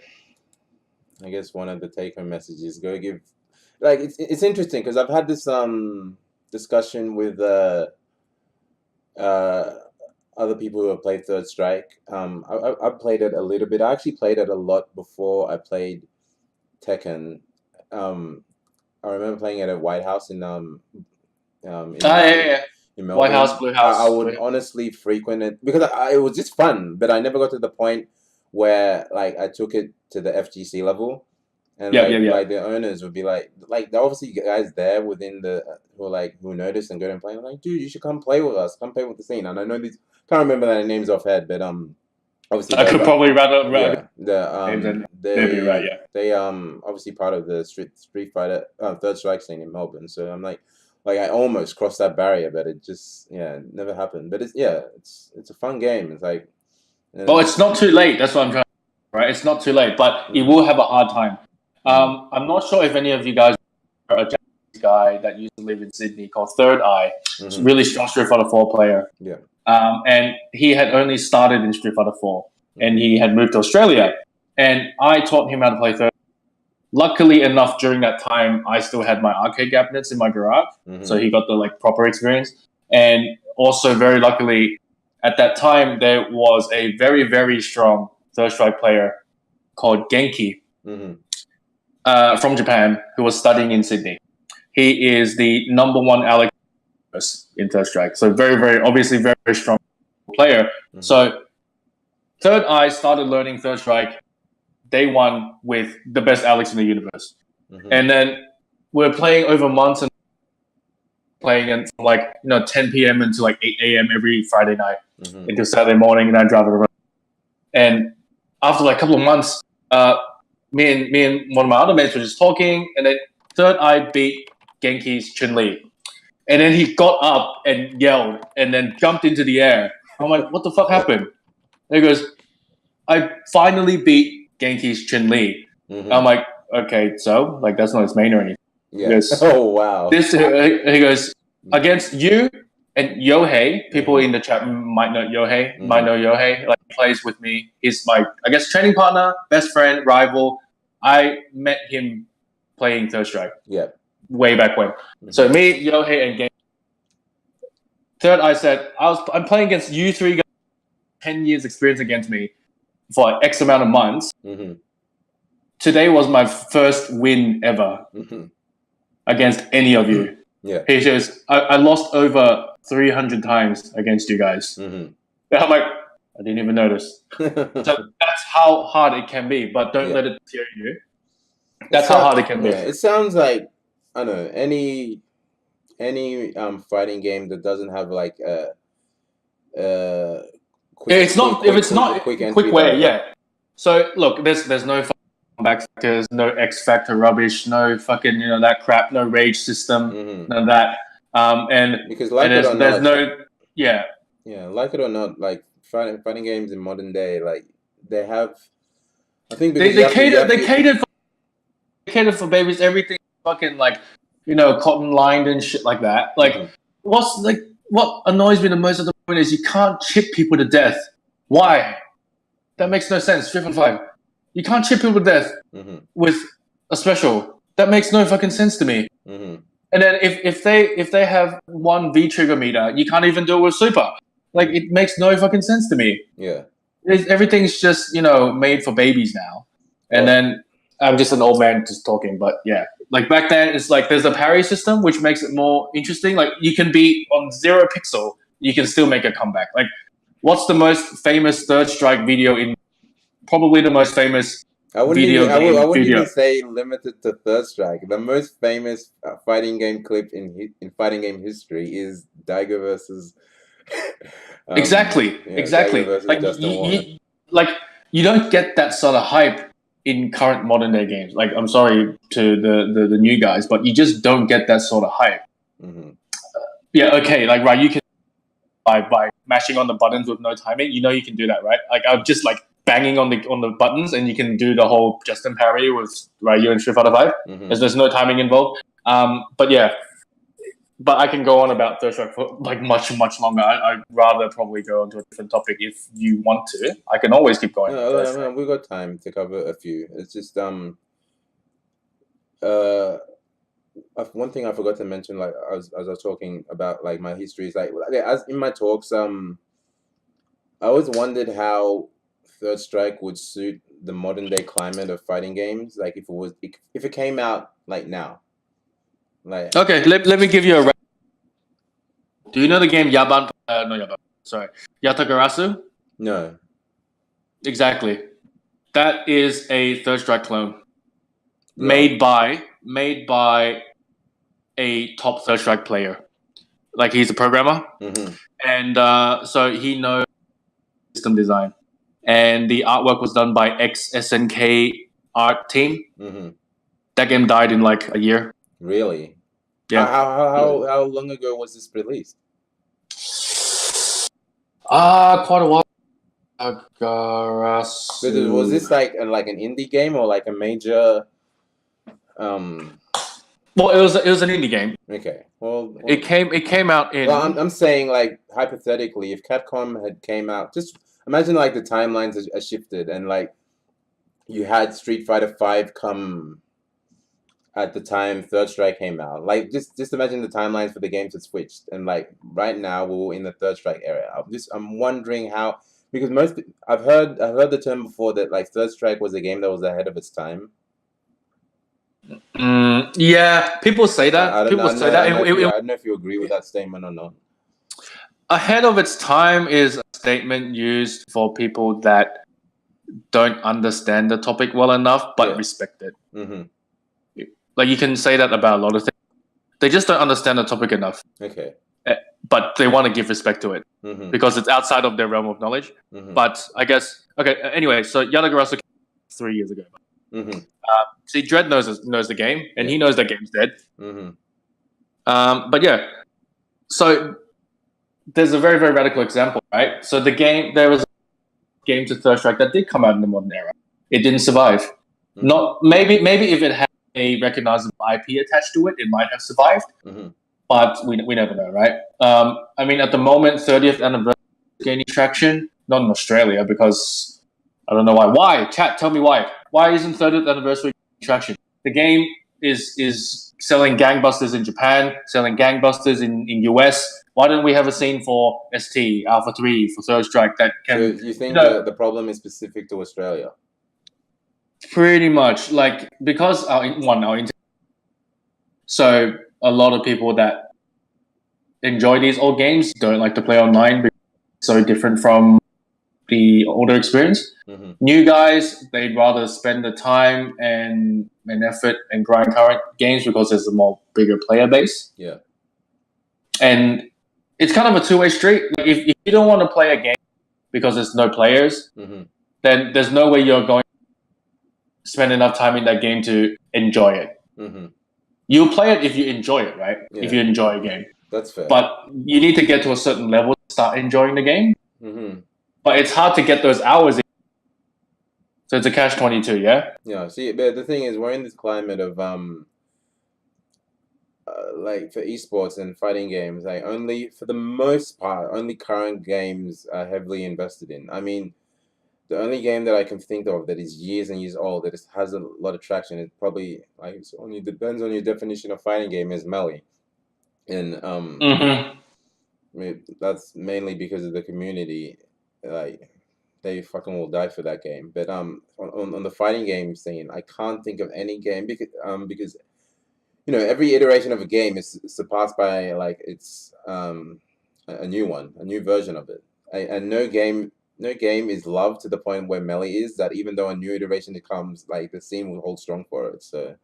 I guess one of the take-home messages go give, like it's interesting because I've had this discussion with other people who have played Third Strike. I played it a little bit. I actually played it a lot before I played Tekken. I remember playing it at White House in Melbourne. White House, Blue House. I would honestly frequent it because it was just fun, but I never got to the point where like I took it to the FGC level, and like the owners would be like there are obviously guys there within the who notice and go and play. I'm like, dude, you should come play with us, come play with the scene. And I know these can't remember their names offhand, but obviously I could probably rather they obviously part of the Street Fighter Third Strike scene in Melbourne. So I'm like I almost crossed that barrier, but it just never happened. But it's a fun game. It's like, well, it's not too late. That's what I'm trying. Right, it's not too late, but it will have a hard time. I'm not sure if any of you guys are a Japanese guy that used to live in Sydney called Third Eye. It's a really strong Street Fighter 4 player. Yeah. And he had only started in Street Fighter 4, and he had moved to Australia. And I taught him how to play Third. Luckily enough, during that time, I still had my arcade cabinets in my garage, so he got the proper experience. And also, very luckily, at that time, there was a very, very strong Third Strike player called Genki from Japan who was studying in Sydney. He is the #1 Alex in Third Strike, so very, very obviously very, very strong player. So Third Eye started learning Third Strike day one with the best Alex in the universe. And then we're playing over months and playing and from like 10 p.m. until like 8 a.m. every Friday night Mm-hmm. until Saturday morning, and I drive it around. And after like a couple of months, me and one of my other mates were just talking, and then third I beat Genki's Chun-Li. And then he got up and yelled and then jumped into the air. I'm like, what the fuck happened? And he goes, I finally beat Genki's Chun-Li. Mm-hmm. I'm like, okay, so like that's not his main or anything. Yeah. Goes, oh wow. He goes, against you and Yohei, people in the chat might know Yohei, like plays with me. He's my, I guess, training partner, best friend, rival. I met him playing Third Strike. Yeah. Way back when. Mm-hmm. So me, Yohei, and Game. Third, I said, I'm playing against you three guys, 10 years experience against me for X amount of months. Mm-hmm. Today was my first win ever against any of you. Yeah. He says, I lost over 300 times against you guys. And I'm like, I didn't even notice. So that's how hard it can be, but don't let it scare you. That's how hard it can be. It sounds like, I don't know, any fighting game that doesn't have like quick way, yeah. So look, there's no comeback factors, no X factor rubbish, no fucking that crap, no rage system, none of that. And because like and it or there's not, no like it or not, like fighting games in modern day, like they have, I think they cater for babies, everything fucking like cotton lined and shit like that. Like what annoys me the most at the point is you can't chip people to death. Why? That makes no sense. 3.5. You can't chip people to death with a special. That makes no fucking sense to me. And then if they have one V trigger meter, you can't even do it with super. Like it makes no fucking sense to me. Yeah. Everything's just made for babies now. And then I'm just an old man just talking, but yeah. Like back then, it's like there's a parry system, which makes it more interesting. Like you can be on 0 pixel, you can still make a comeback. Like what's the most famous Third Strike video in? Probably the most famous I wouldn't even say limited to Third Strike. The most famous fighting game clip in fighting game history is Daigo versus. Exactly. Like you don't get that sort of hype in current modern day games. Like I'm sorry to the new guys, but you just don't get that sort of hype. Yeah, okay, like right, you can by mashing on the buttons with no timing, you can do that, right? Like I'm just like banging on the buttons and you can do the whole Justin parry with Ryu and Street Fighter 5. There's no timing involved. But yeah. But I can go on about Third Strike for like much longer. I'd rather probably go on to a different topic if you want to. I can always keep going. No, we've got time to cover a few. It's just one thing I forgot to mention, like as I was talking about like my history, is like as in my talks, I always wondered how Third Strike would suit the modern day climate of fighting games. Like if it came out like now. Like okay, let me give you a. Do you know the game Yaban? Yatagarasu? No. Exactly. That is a Third Strike clone, made by a top Third Strike player. Like he's a programmer, and so he knows system design, and the artwork was done by ex-SNK art team. That game died in like a year. Really? Yeah. How long ago was this released? Quite a while. Was this like an indie game or like a major? Well, it was an indie game. Okay. Well, it came out in. Well, I'm saying like hypothetically, if Capcom had came out, just imagine like the timelines are shifted and like you had Street Fighter 5 come at the time Third Strike came out. Like just imagine the timelines for the games had switched, and like right now we're in the Third Strike era. I'm wondering how, because I've heard the term before that like Third Strike was a game that was ahead of its time. Yeah, people say that. I don't know if you agree with that statement or not. Ahead of its time is a statement used for people that don't understand the topic well enough but respect it. Like you can say that about a lot of things. they just don't understand the topic enough. Okay. But they want to give respect to it because it's outside of their realm of knowledge. But I guess anyway, so Yadagarasu 3 years ago. See, Dredd knows the game, and he knows that game's dead. But yeah, so there's a very, very radical example, right? So there was a game to Third Strike that did come out in the modern era. It didn't survive. Not maybe if it had a recognizable IP attached to it, it might have survived. But we never know, right? I mean, at the moment, 30th anniversary is gaining traction, not in Australia because I don't know why. Why? Chat, tell me why. Why isn't 30th anniversary gaining traction? The game is selling gangbusters in Japan, selling gangbusters in US. Why don't we have a scene for ST, Alpha 3, for Third Strike that can... So you think the problem is specific to Australia? Pretty much. Like, because our internet... So a lot of people that enjoy these old games don't like to play online because it's so different from the older experience. New guys, they'd rather spend the time and effort and grind current games because there's a more bigger player base. Yeah. And it's kind of a two-way street. Like if you don't want to play a game because there's no players, then there's no way you're going to spend enough time in that game to enjoy it. You'll play it if you enjoy it, right? Yeah. If you enjoy a game. That's fair. But you need to get to a certain level to start enjoying the game. But it's hard to get those hours in. So it's a catch-22, yeah? Yeah, see, but the thing is, we're in this climate of, like, for esports and fighting games, like, only, for the most part, only current games are heavily invested in. I mean, the only game that I can think of that is years and years old, that has a lot of traction, it probably, like, it only depends on your definition of fighting game, is Melee. And, I mean, that's mainly because of the community. Like, they fucking will die for that game. But on the fighting game scene, I can't think of any game because you know, every iteration of a game is surpassed by, like, it's a new one, a new version of it. And no game is loved to the point where Melee is, that even though a new iteration comes, like, the scene will hold strong for it. So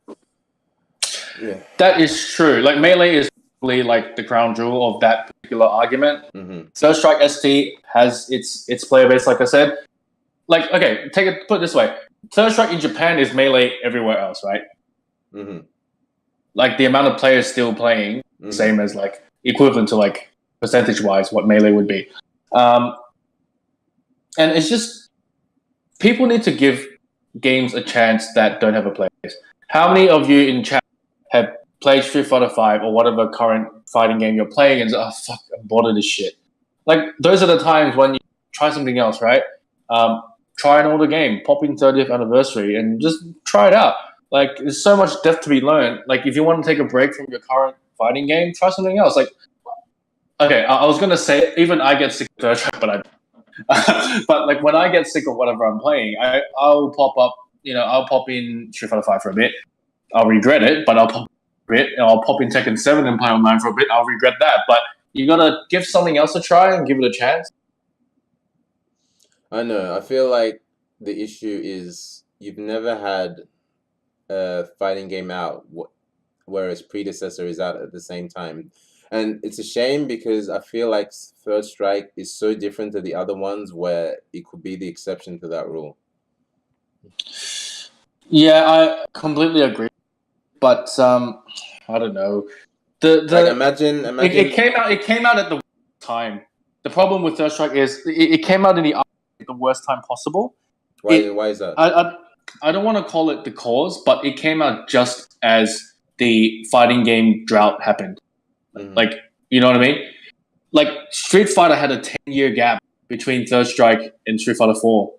yeah, that is true. Like, Melee is like the crown jewel of that particular argument. Third Strike ST has its player base, like I said. Like, okay, put it this way: Third Strike in Japan is Melee everywhere else, right? Like, the amount of players still playing, same as, like, equivalent to, like, percentage-wise what Melee would be. And it's just, people need to give games a chance that don't have a player base. How many of you in chat have played Street Fighter 5 or whatever current fighting game you're playing and say, oh, fuck, I'm bored of this shit? Like, those are the times when you try something else, right? Try an older game, pop in 30th anniversary, and just try it out. Like, there's so much depth to be learned. Like, if you want to take a break from your current fighting game, try something else. Like, okay, I was going to say, even I get sick of Third Strike, but but, like, when I get sick of whatever I'm playing, I'll pop in Street Fighter 5 for a bit. I'll regret it, but I'll pop bit, and I'll pop in Tekken 7 and play online for a bit. I'll regret that, but you gotta give something else a try and give it a chance. I know. I feel like the issue is you've never had a fighting game out where its predecessor is out at the same time, and it's a shame because I feel like Third Strike is so different to the other ones where it could be the exception to that rule. Yeah, I completely agree. But I don't know. Like, imagine it came out at the worst time. The problem with Third Strike is it came out in the worst time possible. Why is that? I don't want to call it the cause, but it came out just as the fighting game drought happened. Like, you know what I mean? Like, Street Fighter had a 10-year gap between Third Strike and Street Fighter 4.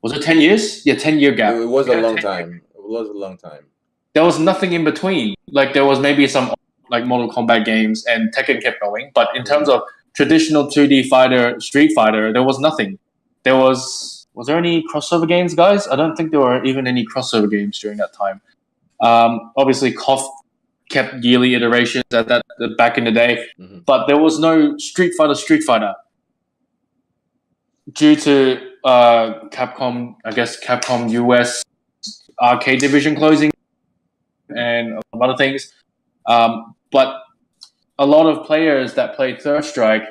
Was it 10 years? Yeah, 10-year gap. It was a long time. It was a long time. There was nothing in between. Like, there was maybe some, like, Mortal Kombat games, and Tekken kept going. But in terms of traditional 2D fighter, Street Fighter, there was nothing. Was there any crossover games, guys? I don't think there were even any crossover games during that time. Obviously, KOF kept yearly iterations at that back in the day, but there was no Street Fighter. Due to Capcom US arcade division closing and a lot of things, but a lot of players that played Third Strike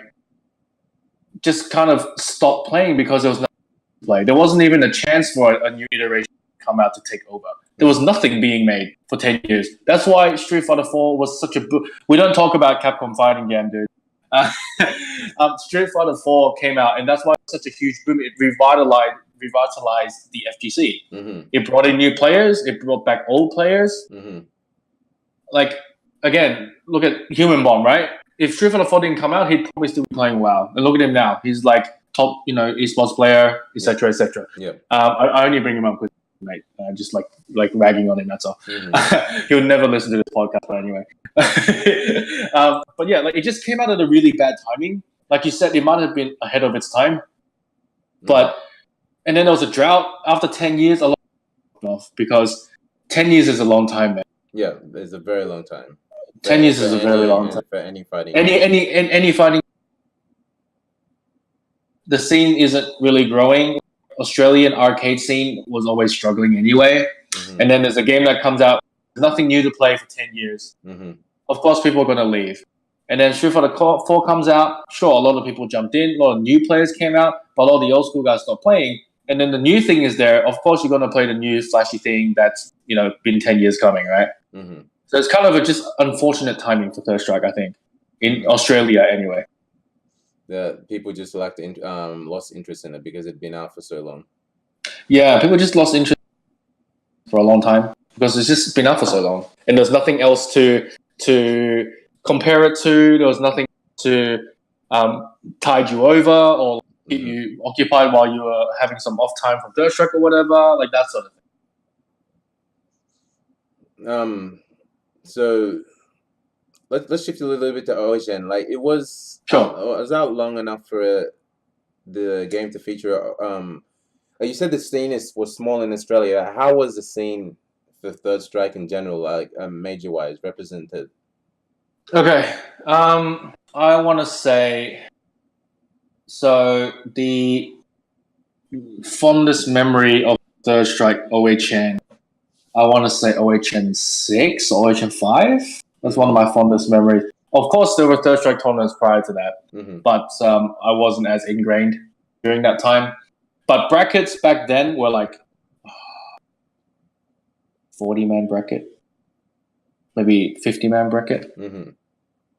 just kind of stopped playing because there was nothing to play. There wasn't even a chance for a new iteration to come out to take over. There was nothing being made for 10 years. That's why Street Fighter 4 was such a we don't talk about Capcom fighting game, dude. Street Fighter 4 came out, and that's why it's such a huge boom. It revitalized the FGC. Mm-hmm. It brought in new players. It brought back old players. Mm-hmm. Like, again, look at Human Bomb, right? If Street Fighter 4 didn't come out, he'd probably still be playing WoW. And look at him now. He's like top, esports player, etc., etc. Yeah. I only bring him up with mate, just like ragging on him. That's all. Mm-hmm. He would never listen to this podcast, but anyway. But yeah, like it just came out at a really bad timing. Like you said, it might have been ahead of its time, but and then there was a drought after 10 years. A lot off because 10 years is a long time, man. Yeah, it's a very long time. 10 years is a very long time for any fighting. Any fighting. The scene isn't really growing. Australian arcade scene was always struggling anyway. Mm-hmm. And then there's a game that comes out, nothing new to play for 10 years. Mm-hmm. Of course, people are going to leave. And then Street Fighter 4 comes out. Sure, a lot of people jumped in. A lot of new players came out, but a lot of the old school guys stopped playing. And then the new thing is there. Of course, you're going to play the new flashy thing that's been 10 years coming, right? Mm-hmm. So it's kind of a just unfortunate timing for Third Strike, I think, in Australia anyway. Yeah, people just lost interest in it because it'd been out for so long. Yeah, people just lost interest for a long time because it's just been out for so long, and there's nothing else to compare it to. There was nothing to tide you over or keep you occupied while you were having some off time from Third Strike or whatever, like that sort of thing. So let's shift a little bit to Origin. Like it was out long enough for the game to feature. You said the scene was small in Australia. How was the scene for Third Strike in general, like major wise, represented? Okay, I want to say so. The fondest memory of Third Strike OHN, I want to say OHN 6 or OHN 5. That's one of my fondest memories. Of course, there were Third Strike tournaments prior to that, but I wasn't as ingrained during that time. But brackets back then were like 40-man bracket, maybe 50-man bracket,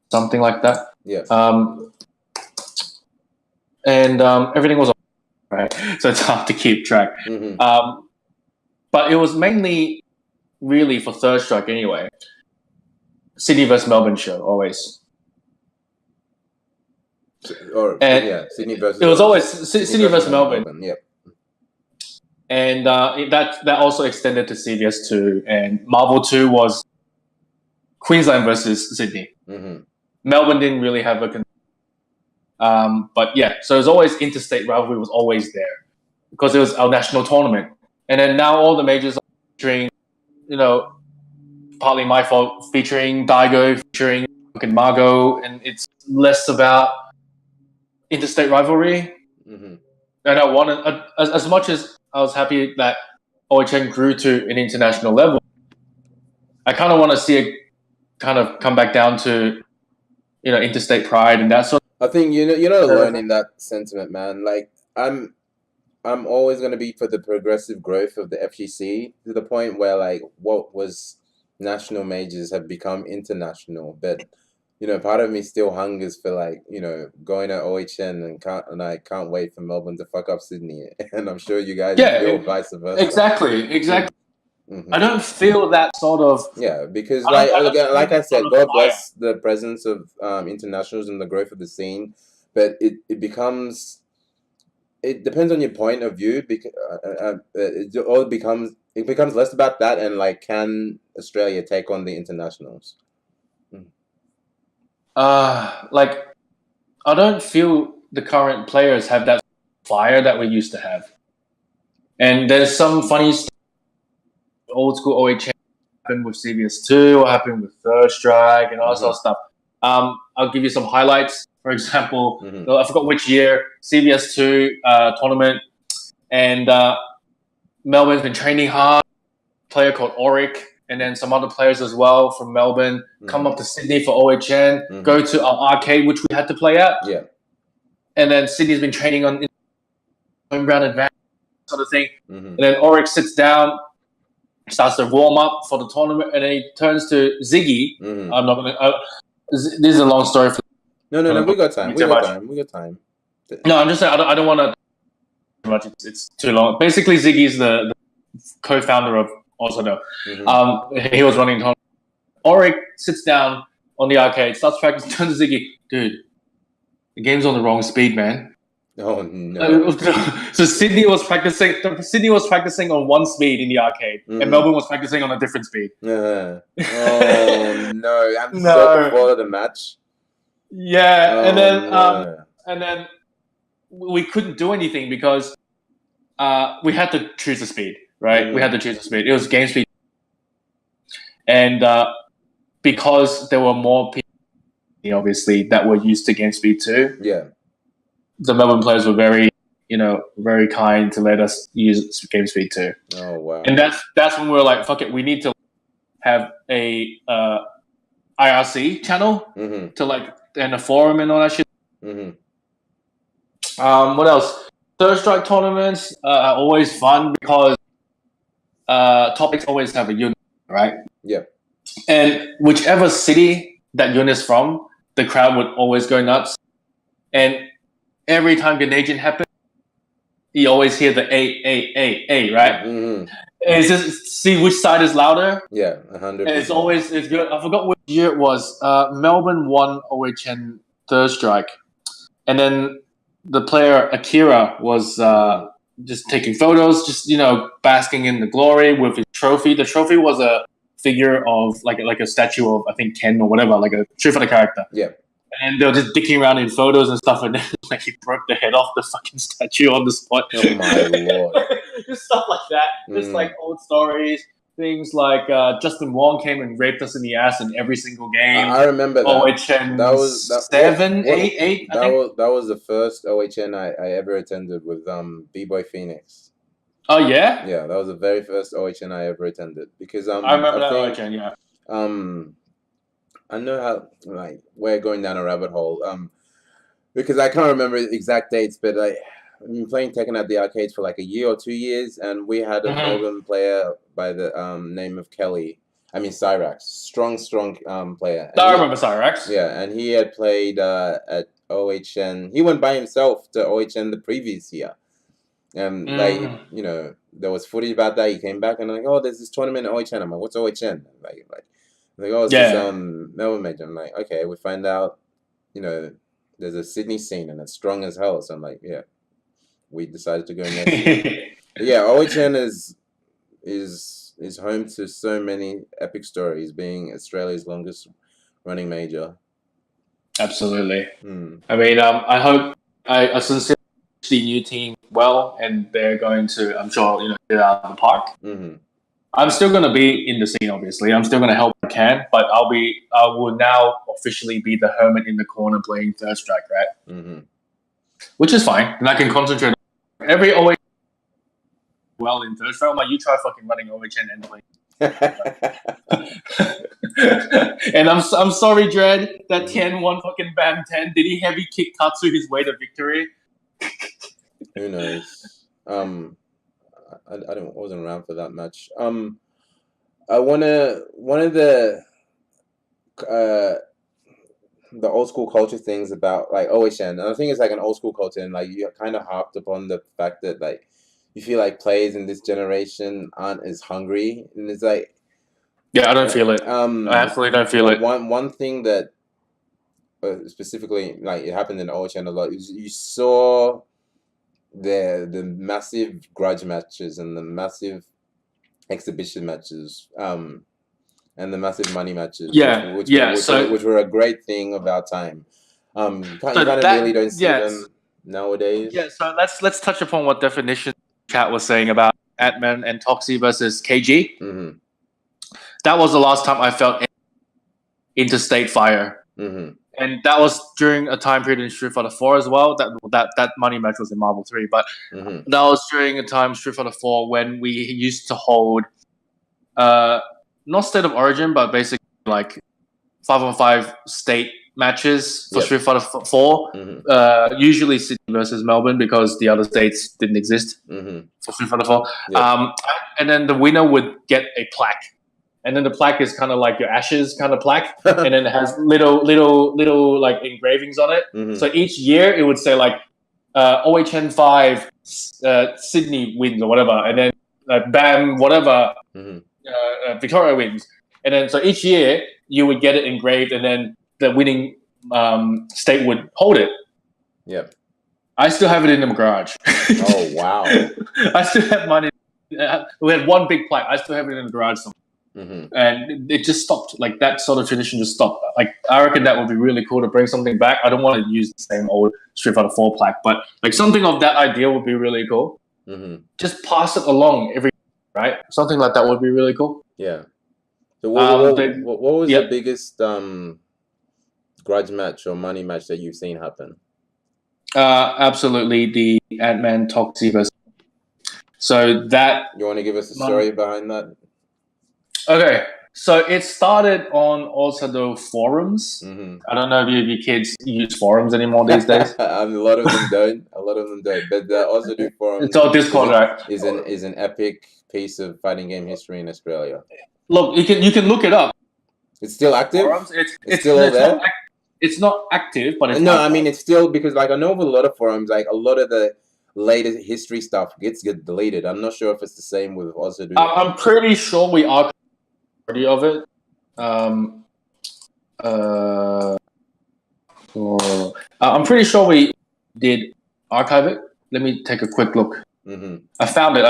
something like that. Yeah. And everything was right, so it's hard to keep track. But it was mainly really for Third Strike anyway. Sydney versus Melbourne show always. Sydney versus. It was always Sydney versus Melbourne. Yep. And that also extended to CVS 2, and Marvel 2 was Queensland versus Sydney. Melbourne didn't really have a. But yeah, so it was always interstate rivalry was always there because it was our national tournament, and then now all the majors are featuring, partly my fault, featuring Daigo, featuring Margot, and it's less about interstate rivalry. And I wanted, as much as I was happy that OHN grew to an international level, I kind of want to see it kind of come back down to, interstate pride and that sort of. I think you're not alone in that sentiment, man. Like I'm always going to be for the progressive growth of the FGC to the point where like what was national majors have become international, but part of me still hungers for like going to OHN and I can't wait for Melbourne to fuck up Sydney, and I'm sure you guys feel vice versa. Exactly. I don't feel that sort of because like I said, God bless the presence of internationals and the growth of the scene, but it depends on your point of view because it becomes less about that and like can Australia take on the internationals. Like I don't feel the current players have that fire that we used to have, and there's some funny stuff. Old school OHN happened with CVS 2, what happened with Third Strike, and all that sort of stuff. I'll give you some highlights. For example, I forgot which year, CVS 2 tournament, and Melbourne's been training hard. A player called Auric, and then some other players as well from Melbourne come up to Sydney for OHN, go to our arcade, which we had to play at. Yeah. And then Sydney's been training on home ground advance sort of thing. And then Auric sits down, starts to warm up for the tournament, and then he turns to Ziggy. I'm not going to... this is a long story. No, we got time. We got time. No, I'm just saying, I don't want to... much. It's too long. Basically, Ziggy's the co-founder of OzHadou. He was running tournament. Auric sits down on the arcade, starts practicing, turns to Ziggy. Dude, the game's on the wrong speed, man. Oh no! So Sydney was practicing on one speed in the arcade, and Melbourne was practicing on a different speed. Oh no! I'm so before the match. Yeah, and then we couldn't do anything because we had to choose the speed, right? We had to choose the speed. It was game speed, and because there were more people, obviously, that were used to game speed too. Yeah. The Melbourne players were very kind to let us use game speed too. Oh wow! And that's when we were like, fuck it, we need to have a IRC channel to and a forum and all that shit. What else? Third strike tournaments are always fun because topics always have a unit, right? Yeah. And whichever city that unit's from, the crowd would always go nuts. And every time Grenadian happens, you always hear the A, right? And it's just see which side is louder. Yeah, 100%. It's good. I forgot which year it was. Melbourne won OHN third strike, and then the player Akira was just taking photos, just basking in the glory with his trophy. The trophy was a figure of like a statue of I think Ken or whatever, like a Street Fighter character. Yeah. And they were just dicking around in photos and stuff, and then he broke the head off the fucking statue on the spot. Oh my lord! Just stuff like that. Just like old stories, things like Justin Wong came and raped us in the ass in every single game. I remember that. OHN that was 7, 8. That was the first OHN I ever attended with B-Boy Phoenix. Oh yeah. Yeah, that was the very first OHN I ever attended because I remember that OHN. Yeah. I know how we're going down a rabbit hole because I can't remember exact dates, but I've been playing Tekken at the arcades for like a year or 2 years, and we had a Melbourne player by the name of Cyrax, strong player. I remember Cyrax. Yeah, and he had played at OHN. He went by himself to OHN the previous year, and there was footage about that. He came back and there's this tournament at OHN. I'm like, what's OHN? It's this Melbourne major. I'm like, okay, we find out, there's a Sydney scene and it's strong as hell. So I'm like, yeah, we decided to go next year. Yeah, OHN is home to so many epic stories, being Australia's longest running major. Absolutely. I mean, I hope I sincerely wish the new team well, and they're going to, I'm sure, get out of the park. I'm still going to be in the scene, obviously. I'm still going to help if I can, but I will now officially be the hermit in the corner playing third strike, right? Which is fine, and I can concentrate on every OHN well in third strike. I'm like, you try fucking running OHN and playing. And I'm sorry, Dread, that Tien won fucking BAM 10. Did he heavy kick Tatsu his way to victory? Who knows? I wasn't around for that match. One of the old school culture things about OHN, and I think it's an old school culture, and you kind of harped upon the fact that you feel like players in this generation aren't as hungry, and it's yeah, I don't feel it. I absolutely don't feel it. One thing that specifically it happened in OHN a lot is you saw the massive grudge matches and the massive exhibition matches, and the massive money matches. Which were a great thing of our time. You really don't see them nowadays. Yeah, so let's touch upon what definition chat was saying about Atman and Toxie versus KG. That was the last time I felt interstate fire. And that was during a time period in Street Fighter 4 as well. That money match was in Marvel 3, but that was during a time Street Fighter 4 when we used to hold not state of origin, but basically like 5-on-5 state matches for Street Fighter 4. Usually Sydney versus Melbourne because the other states didn't exist for Street Fighter 4. And then the winner would get a plaque. And then the plaque is kind of like your Ashes kind of plaque, and then it has little like engravings on it. So each year it would say like OHN 5 Sydney wins or whatever, and then BAM whatever Victoria wins, and then so each year you would get it engraved, and then the winning state would hold it. Yeah, I still have it in the garage. Oh wow! I still have money. We had one big plaque. I still have it in the garage somewhere. And it just stopped. Like that sort of tradition just stopped. Like I reckon that would be really cool to bring something back. I don't want to use the same old Street Fighter 4 plaque, but like something of that idea would be really cool. Just pass it along every right. Something like that would be really cool. Yeah. So what was the biggest grudge match or money match that you've seen happen? Absolutely, the Ant-Man Toxie versus. So that you want to give us a story behind that? Okay, so it started on OzHadou forums. I don't know if your kids use forums anymore these days. A lot of them don't. But the OzHadou forum it's all Discord, right? Is an epic piece of fighting game history in Australia. Look, you can look it up. It's still active. Forums, it's still all there. It's not active, but it's no. active. I mean, it's still because like I know with a lot of forums, like a lot of the latest history stuff gets deleted. I'm not sure if it's the same with OzHadou. I'm pretty sure we are. Of it. I'm pretty sure we did archive it. Let me take a quick look. I found it.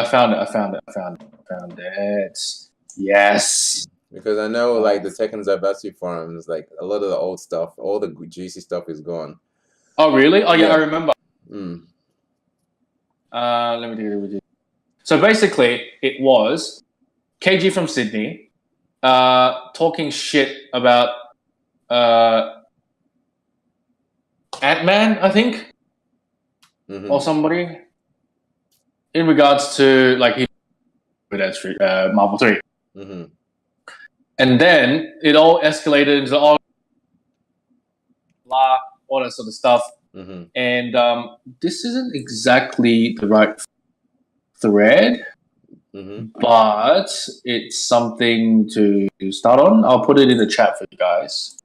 Yes. Because I know like the Tekken Zaibatsu forums, like a lot of the old stuff, all the juicy stuff is gone. Oh really? Oh yeah. I remember. Let me do it with you. So basically it was KG from Sydney talking shit about Ant-Man, I think, or somebody, in regards to like Marvel 3. And then it all escalated into all that sort of stuff. And this isn't exactly the right thread. But it's something to start on. I'll put it in the chat for you guys.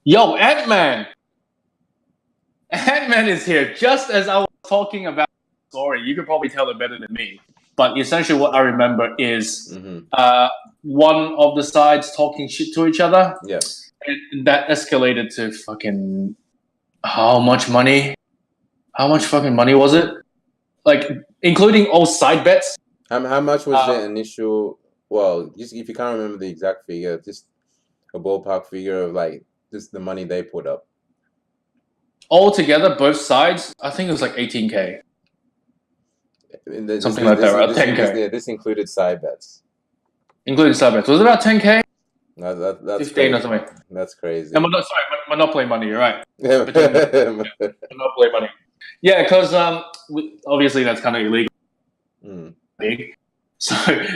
Yo, Ant-Man! Ant-Man is here, just as I was talking about the story. You could probably tell it better than me. But essentially what I remember is one of the sides talking shit to each other. Yeah. And that escalated to fucking... How much money? How much fucking money was it? Like, including all side bets. How much was the initial? Well, just if you can't remember the exact figure, just a ballpark figure of like just the money they put up. Altogether, both sides, I think it was like 18K. Something like that, right? 10K. This included side bets. Including side bets. Was it about 10K? No, that's 15 crazy. or something. That's crazy. And Monopoly money. You're right. Monopoly money. Yeah, because obviously that's kind of illegal. So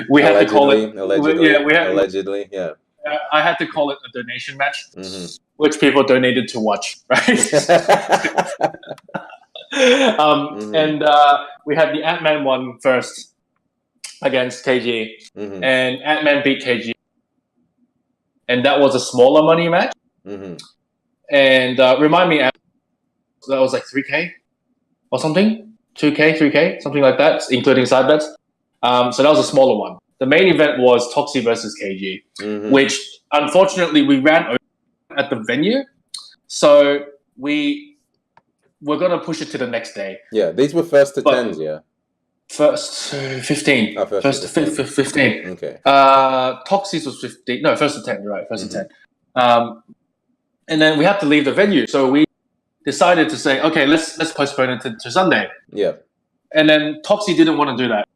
we had to call it allegedly. Yeah. I had to call it a donation match, which people donated to watch, right? And we had the Ant-Man one first against KG, and Ant-Man beat KG, and that was a smaller money match. And remind me, that was like 3K or something, 2K, 3K, something like that, including side bets. So that was a smaller one. The main event was Toxie versus KG, which unfortunately we ran over at the venue. So we're going to push it to the next day. Yeah, these were first to 10s, yeah? First to 15. Oh, first to 15. Okay. Toxie's was 15. No, first to 10, you're right, first to 10. And then we had to leave the venue. So we decided to say, okay, let's postpone it to Sunday. Yeah. And then Toxie didn't want to do that.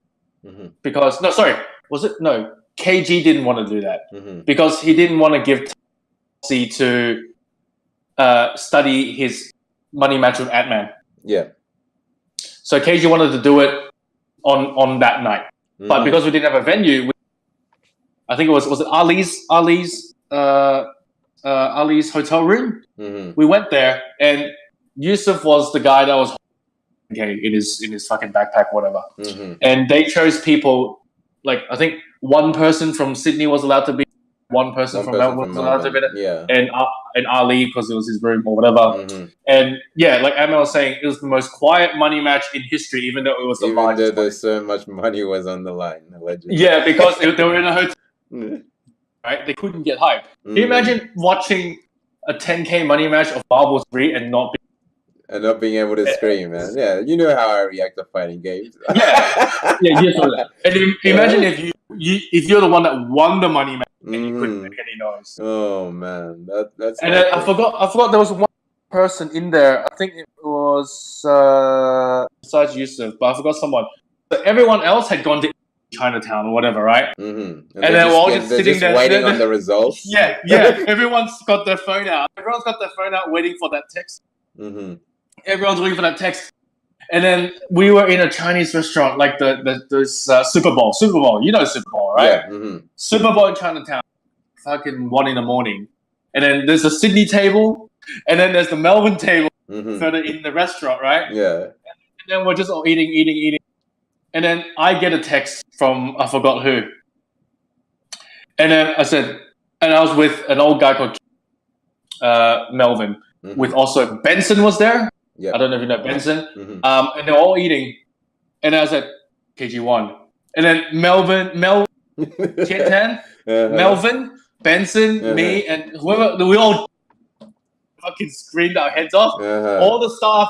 Because, no, sorry. Was it? No. KG didn't want to do that. Because he didn't want to give Toxie to study his money match with Ant-Man. Yeah. So KG wanted to do it on that night. But because we didn't have a venue, I think it was it Ali's hotel room. We went there, and Yusuf was the guy that was in his fucking backpack, whatever. And they chose people like I think one person from Sydney was allowed to be, one person from Melbourne was allowed to be there, and Ali because it was his room or whatever. And yeah, like Emma was saying, it was the most quiet money match in history, even though it was the largest. Even though there's so much money was on the line, allegedly. Yeah, because they were in a hotel. Right, they couldn't get hype. Can you imagine watching a 10K money match of Marble 3 and not being able to scream, man? Yeah, you know how I react to fighting games. You saw that. And imagine if you're the one that won the money match and you couldn't make any noise. Oh man, that's. And I forgot there was one person in there. I think it was besides Yusuf, but I forgot someone. But everyone else had gone to Chinatown or whatever, right? And then we're all just sitting there waiting on the results. Yeah. Everyone's got their phone out. Everyone's got their phone out waiting for that text. Everyone's waiting for that text. And then we were in a Chinese restaurant, like those Super Bowl. You know Super Bowl, right? Yeah. Super Bowl in Chinatown, fucking 1 a.m. And then there's a Sydney table, and then there's the Melbourne table further in the restaurant, right? Yeah. And then we're just all eating. And then I get a text from I forgot who. And then I said, and I was with an old guy called Melvin, with also Benson was there. I don't know if you know Benson. And they're all eating. And I said, KG1. And then Chetan, Melvin, Benson, me, and whoever, we all fucking screamed our heads off. All the staff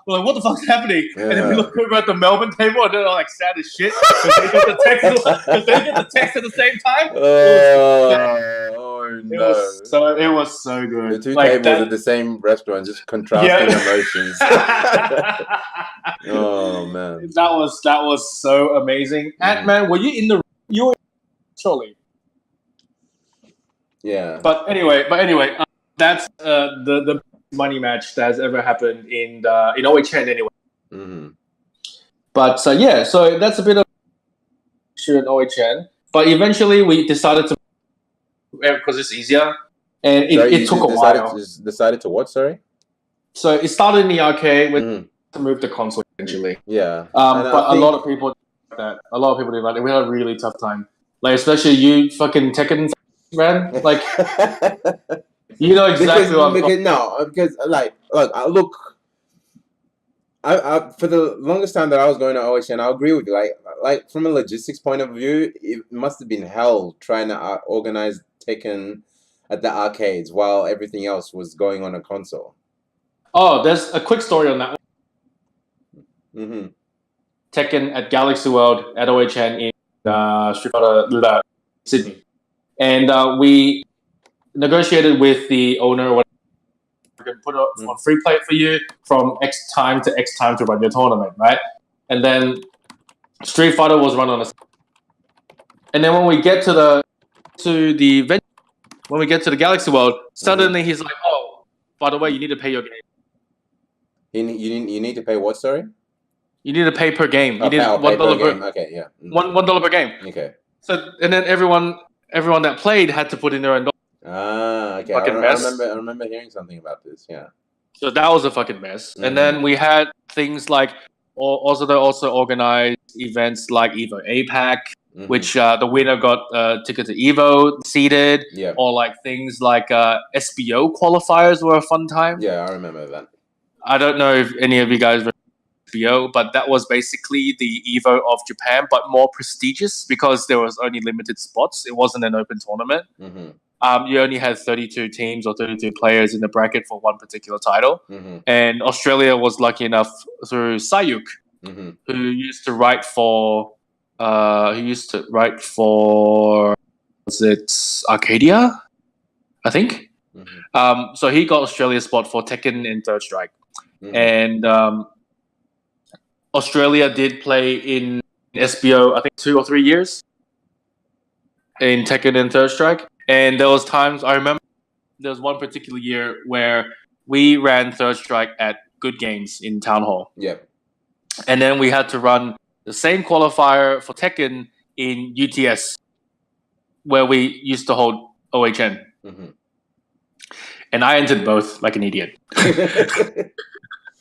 were like, what the fuck's happening? And then we look over at the Melbourne table and they're like sad as shit because they get the text at the same time. It was so good. The two tables at the same restaurant, just contrasting emotions. Oh man, that was so amazing. Ant-Man, were you in the? You were surely. Yeah. But anyway, that's the money match that has ever happened in OHN anyway. But so that's a bit of in OHN. But eventually we decided to, because it's easier, and it took a while. Decided to what? Sorry. So it started in the arcade with to move the console eventually. Yeah. But a lot of people did that. A lot of people did that. We had a really tough time. Like especially you fucking Tekken ran. Like you know exactly what I'm talking about. Because look, I for the longest time that I was going to OHN, I agree with you. Like from a logistics point of view, it must have been hell trying to organize Tekken at the arcades while everything else was going on a console. Oh, there's a quick story on that one. Tekken at Galaxy World at OHN in Sydney. And we negotiated with the owner, we're going to put it on free play for you from X time to run your tournament, right? And then Street Fighter was run on a... And then when we get to the venue, when we get to the Galaxy World, suddenly he's like, oh, by the way, you need to pay your game. You need to pay what, sorry? You need to pay per game. You need $1 per game. Okay, yeah. $1 per game. Okay. So and then everyone that played had to put in their own $1. Okay. I remember hearing something about this. Yeah. So that was a fucking mess. And then we had things like they also organized events like Evo APAC, which the winner got a ticket to Evo seated. Yeah. Or like things like SBO qualifiers were a fun time. Yeah, I remember that. I don't know if any of you guys were SBO, but that was basically the Evo of Japan, but more prestigious because there was only limited spots. It wasn't an open tournament. You only had 32 teams or 32 players in the bracket for one particular title. And Australia was lucky enough through Sayuk, who used to write for was it Arcadia, I think. So he got Australia's spot for Tekken and Third Strike. And Australia did play in SBO, I think 2 or 3 years in Tekken and Third Strike. And there was times, I remember there was one particular year where we ran Third Strike at Good Games in Town Hall. Yeah. And then we had to run the same qualifier for Tekken in UTS, where we used to hold OHN. Mm-hmm. And I entered both like an idiot.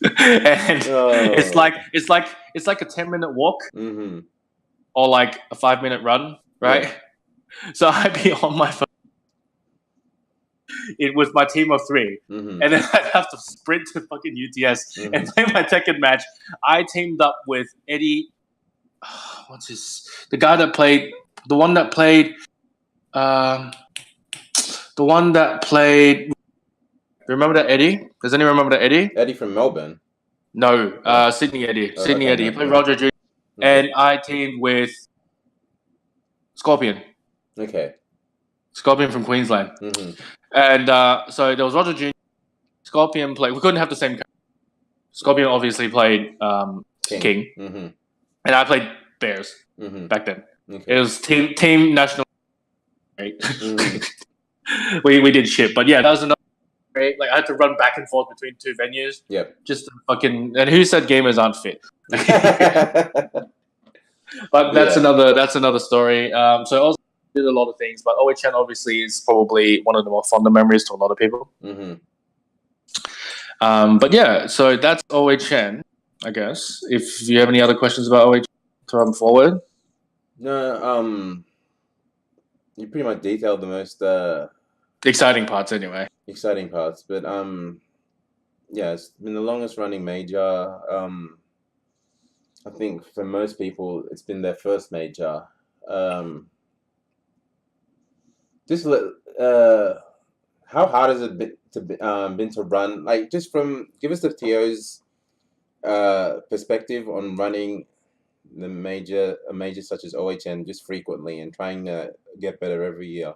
And it's like a 10-minute walk Mm-hmm. or like a 5-minute run, right? Yeah. So I'd be on my phone with my team of 3, Mm-hmm. and then I'd have to sprint to fucking UTS and play my Tekken match. I teamed up with Eddie. The guy that played, the one that played. Remember that Eddie? Does anyone remember that Eddie? Eddie from Melbourne. No, Sydney Eddie. Sydney Eddie. He played Roger Jr. Okay. And I teamed with Scorpion. Okay. Scorpion from Queensland. Mm-hmm. And so there was Roger Jr. Scorpion played. We couldn't have the same character. Scorpion obviously played King. Mm-hmm. And I played Bears back then. Okay. It was team national. Right? Mm-hmm. we did shit. But yeah, that was another. Like I had to run back and forth between 2 venues. Yep. Just to fucking. And who said gamers aren't fit? But that's another story. So I also did a lot of things, but OHN obviously is probably one of the more fonder memories to a lot of people. Mm-hmm. But yeah, so that's OHN, I guess. If you have any other questions about OHN, throw them forward. No, you pretty much detailed the most exciting parts anyway. Exciting parts, but yeah, it's been the longest running major. I think for most people, it's been their first major. How hard has it been to run? Like, just give us the TO's perspective on running a major such as OHN just frequently and trying to get better every year.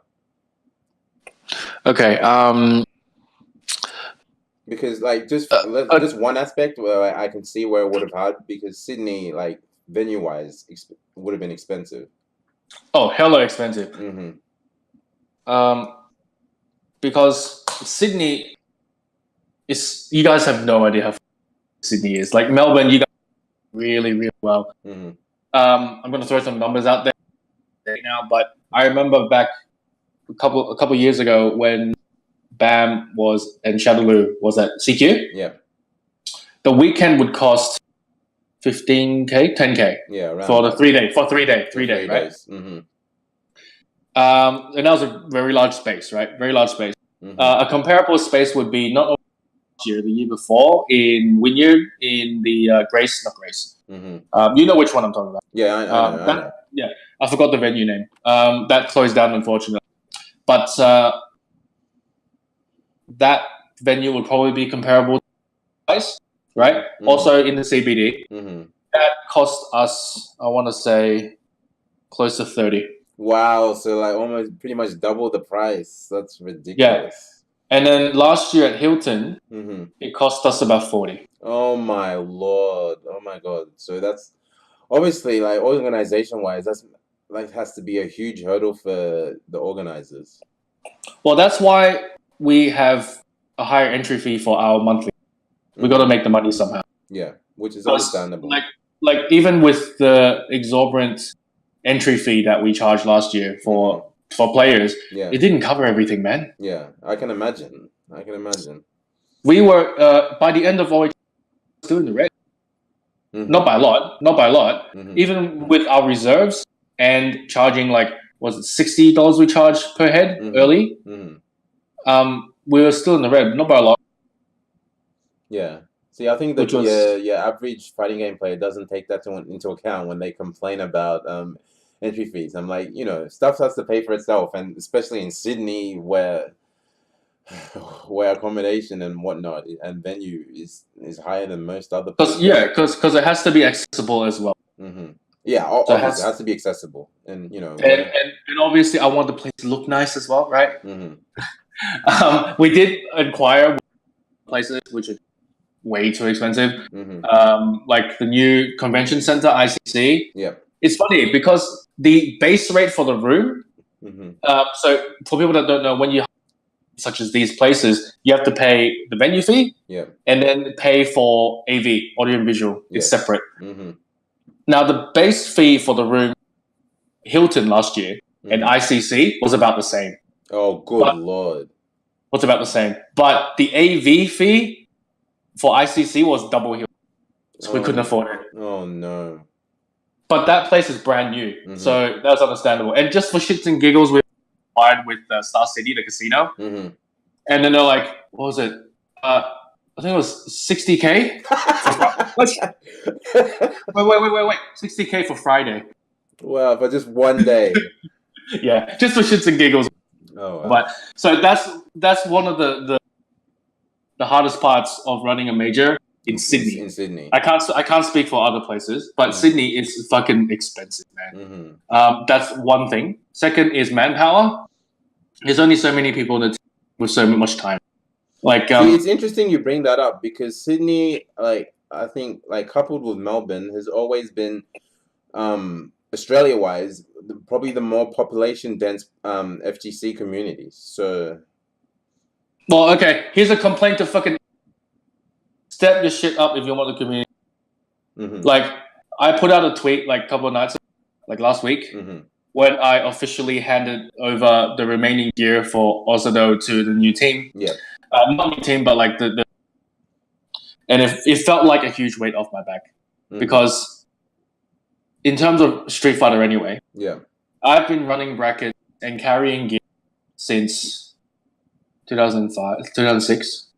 Okay. Because like just one aspect where I can see where it would have had, because Sydney, like venue wise, would have been expensive. Oh, hella expensive. Mm-hmm. Because Sydney is, you guys have no idea how Sydney is. Like Melbourne, you guys really, really well. Mm-hmm. I'm gonna throw some numbers out there now, but I remember back a couple years ago when Bam was and Shadaloo was at CQ. Yeah. The weekend would cost 15K, 10K. Yeah, for the 3 day, right? Mm-hmm. And that was a very large space, right? Very large space. Mm-hmm. A comparable space would be not only last year, the year before in Wynyard in the Grace. Mm-hmm. You know which one I'm talking about. Yeah, I know. Yeah, I forgot the venue name. That closed down, unfortunately. But that venue would probably be comparable to price, right? Mm-hmm. Also in the CBD. Mm-hmm. That cost us, I want to say, close to 30. Wow, so like almost pretty much double the price. That's ridiculous. Yeah. And then last year at Hilton, mm-hmm. it cost us about 40. Oh my lord. Oh my god. So that's obviously, like, organization wise, that's like has to be a huge hurdle for the organizers. Well, that's why we have a higher entry fee for our monthly. We got to make the money somehow. Yeah, which is understandable. Like even with the exorbitant entry fee that we charged last year for players, it didn't cover everything, man. Yeah, I can imagine. We were by the end of all still in the red. Mm-hmm. Not by a lot. Mm-hmm. Even with our reserves and charging was it $60 we charged per head early? Mm-hmm. We were still in the red, not by a lot. Yeah. See, I think that your average fighting game player doesn't take that into account when they complain about entry fees. I'm like, stuff has to pay for itself, and especially in Sydney where accommodation and whatnot and venue is higher than most other places. Because it has to be accessible as well. Mm-hmm. Yeah, obviously it has to be accessible, and and obviously I want the place to look nice as well, right? Mm-hmm. We did inquire places which are way too expensive, like the new convention center ICC. Yeah, it's funny because the base rate for the room. Mm-hmm. So for people that don't know, when you such as these places, you have to pay the venue fee, and then pay for AV, audio and visual. It's separate. Mm-hmm. Now, the base fee for the room, Hilton last year, and ICC was about the same. Oh, good Lord. Was about the same. But the AV fee for ICC was double Hilton. So we couldn't afford it. Oh, no. But that place is brand new. So that's understandable. And just for shits and giggles, we applied with Star City, the casino. And then they're like, what was it? I think it was 60K. Wait. 60K for Friday. Wow, for just one day. Yeah, just for shits and giggles. Oh, wow. But so that's one of the hardest parts of running a major in Sydney. In Sydney. I can't speak for other places, but Sydney is fucking expensive, man. That's one thing. Second is manpower. There's only so many people that with so much time. Like see, it's interesting you bring that up because Sydney, like I think, like coupled with Melbourne, has always been, Australia-wise, probably the more population-dense FGC communities. So, well, okay. Here's a complaint to fucking step your shit up if you want the community. Like I put out a tweet like a couple of nights ago, like last week, when I officially handed over the remaining gear for OzHadou to the new team. Yeah. Not new team, but like the and it felt like a huge weight off my back because in terms of Street Fighter anyway, I've been running brackets and carrying gear since 2005, 2006.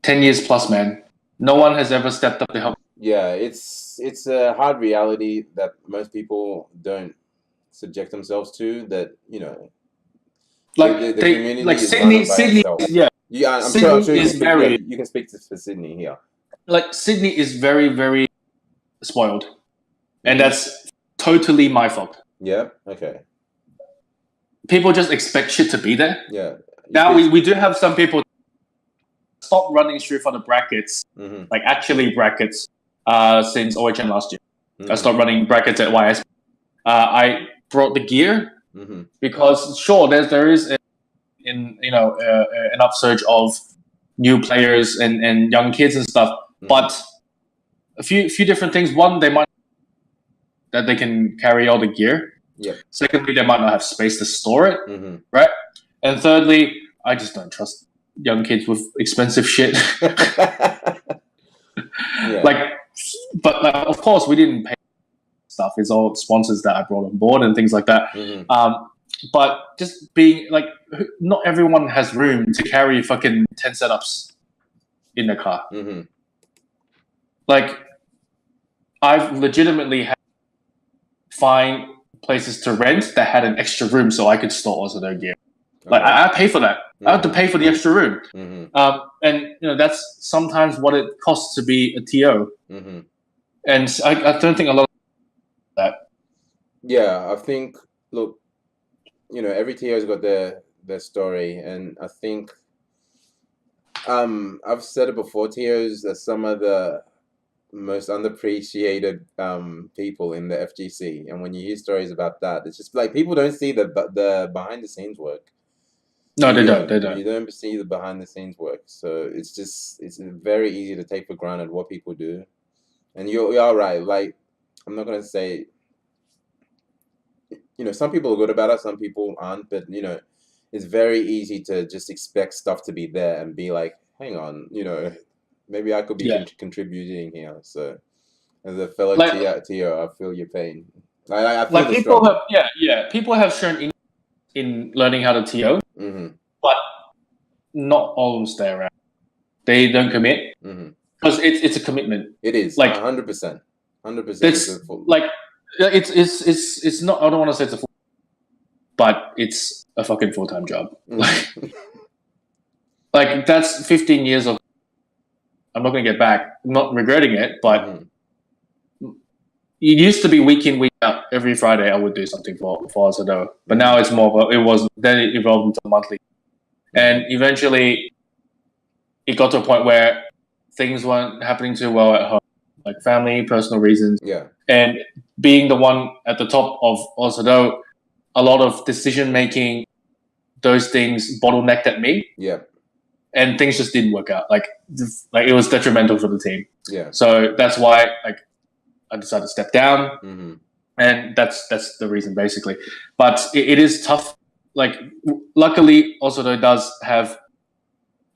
10 years plus, man. No one has ever stepped up to help. Yeah, it's a hard reality that most people don't subject themselves to. That like the they community like is Sydney, itself. yeah. I'm Sydney sure is very. You can speak for Sydney here. Like Sydney is very, very spoiled, and that's totally my fault. Yeah. Okay. People just expect shit to be there. Yeah. Now we do have some people stop running Street Fighter brackets, like actually brackets, since OHM last year. I stopped running brackets at YS. I brought the gear because sure, there is an upsurge of new players and young kids and stuff, but a few different things. One, they might that they can carry all the gear. Yeah. Secondly, they might not have space to store it. Right. And thirdly, I just don't trust young kids with expensive shit. But of course, we didn't pay stuff. It's all sponsors that I brought on board and things like that. But just being like, not everyone has room to carry fucking 10 setups in the car. Like, I've legitimately had to find places to rent that had an extra room so I could store also their gear. Like, I pay for that. I have to pay for the extra room. And, that's sometimes what it costs to be a TO. And I don't think a lot of that. Yeah, I think, look, every TO's got their story. And I think, I've said it before, TOs are some of the most underappreciated people in the FGC. And when you hear stories about that, it's just like people don't see the behind the scenes work. No, they don't. They don't. You don't see the behind the scenes work. So it's very easy to take for granted what people do. And you're right. Like, I'm not gonna say, some people are good about it, some people aren't. But it's very easy to just expect stuff to be there and be like, hang on, maybe I could be contributing here. So as a fellow TO, I feel your pain. I feel the people struggle. have people have shown interest in learning how to TO, but not all of them stay around. They don't commit because it's a commitment. It is like 100%. 100%. It's like it's not. I don't want to say it's a full, but it's a fucking full-time job. Like that's 15 years of. I'm not going to get back. I'm not regretting it, but it used to be week in, week out. Every Friday, I would do something for OzHadou. But now it's more. Then it evolved into monthly, and eventually, it got to a point where things weren't happening too well at home, like family, personal reasons. Yeah. And being the one at the top of OzHadou, a lot of decision making, those things bottlenecked at me. Yeah. And things just didn't work out. Like it was detrimental for the team. Yeah. So that's why, like, I decided to step down, Mm-hmm. and that's the reason basically. But it is tough. Like, luckily, OzHadou does have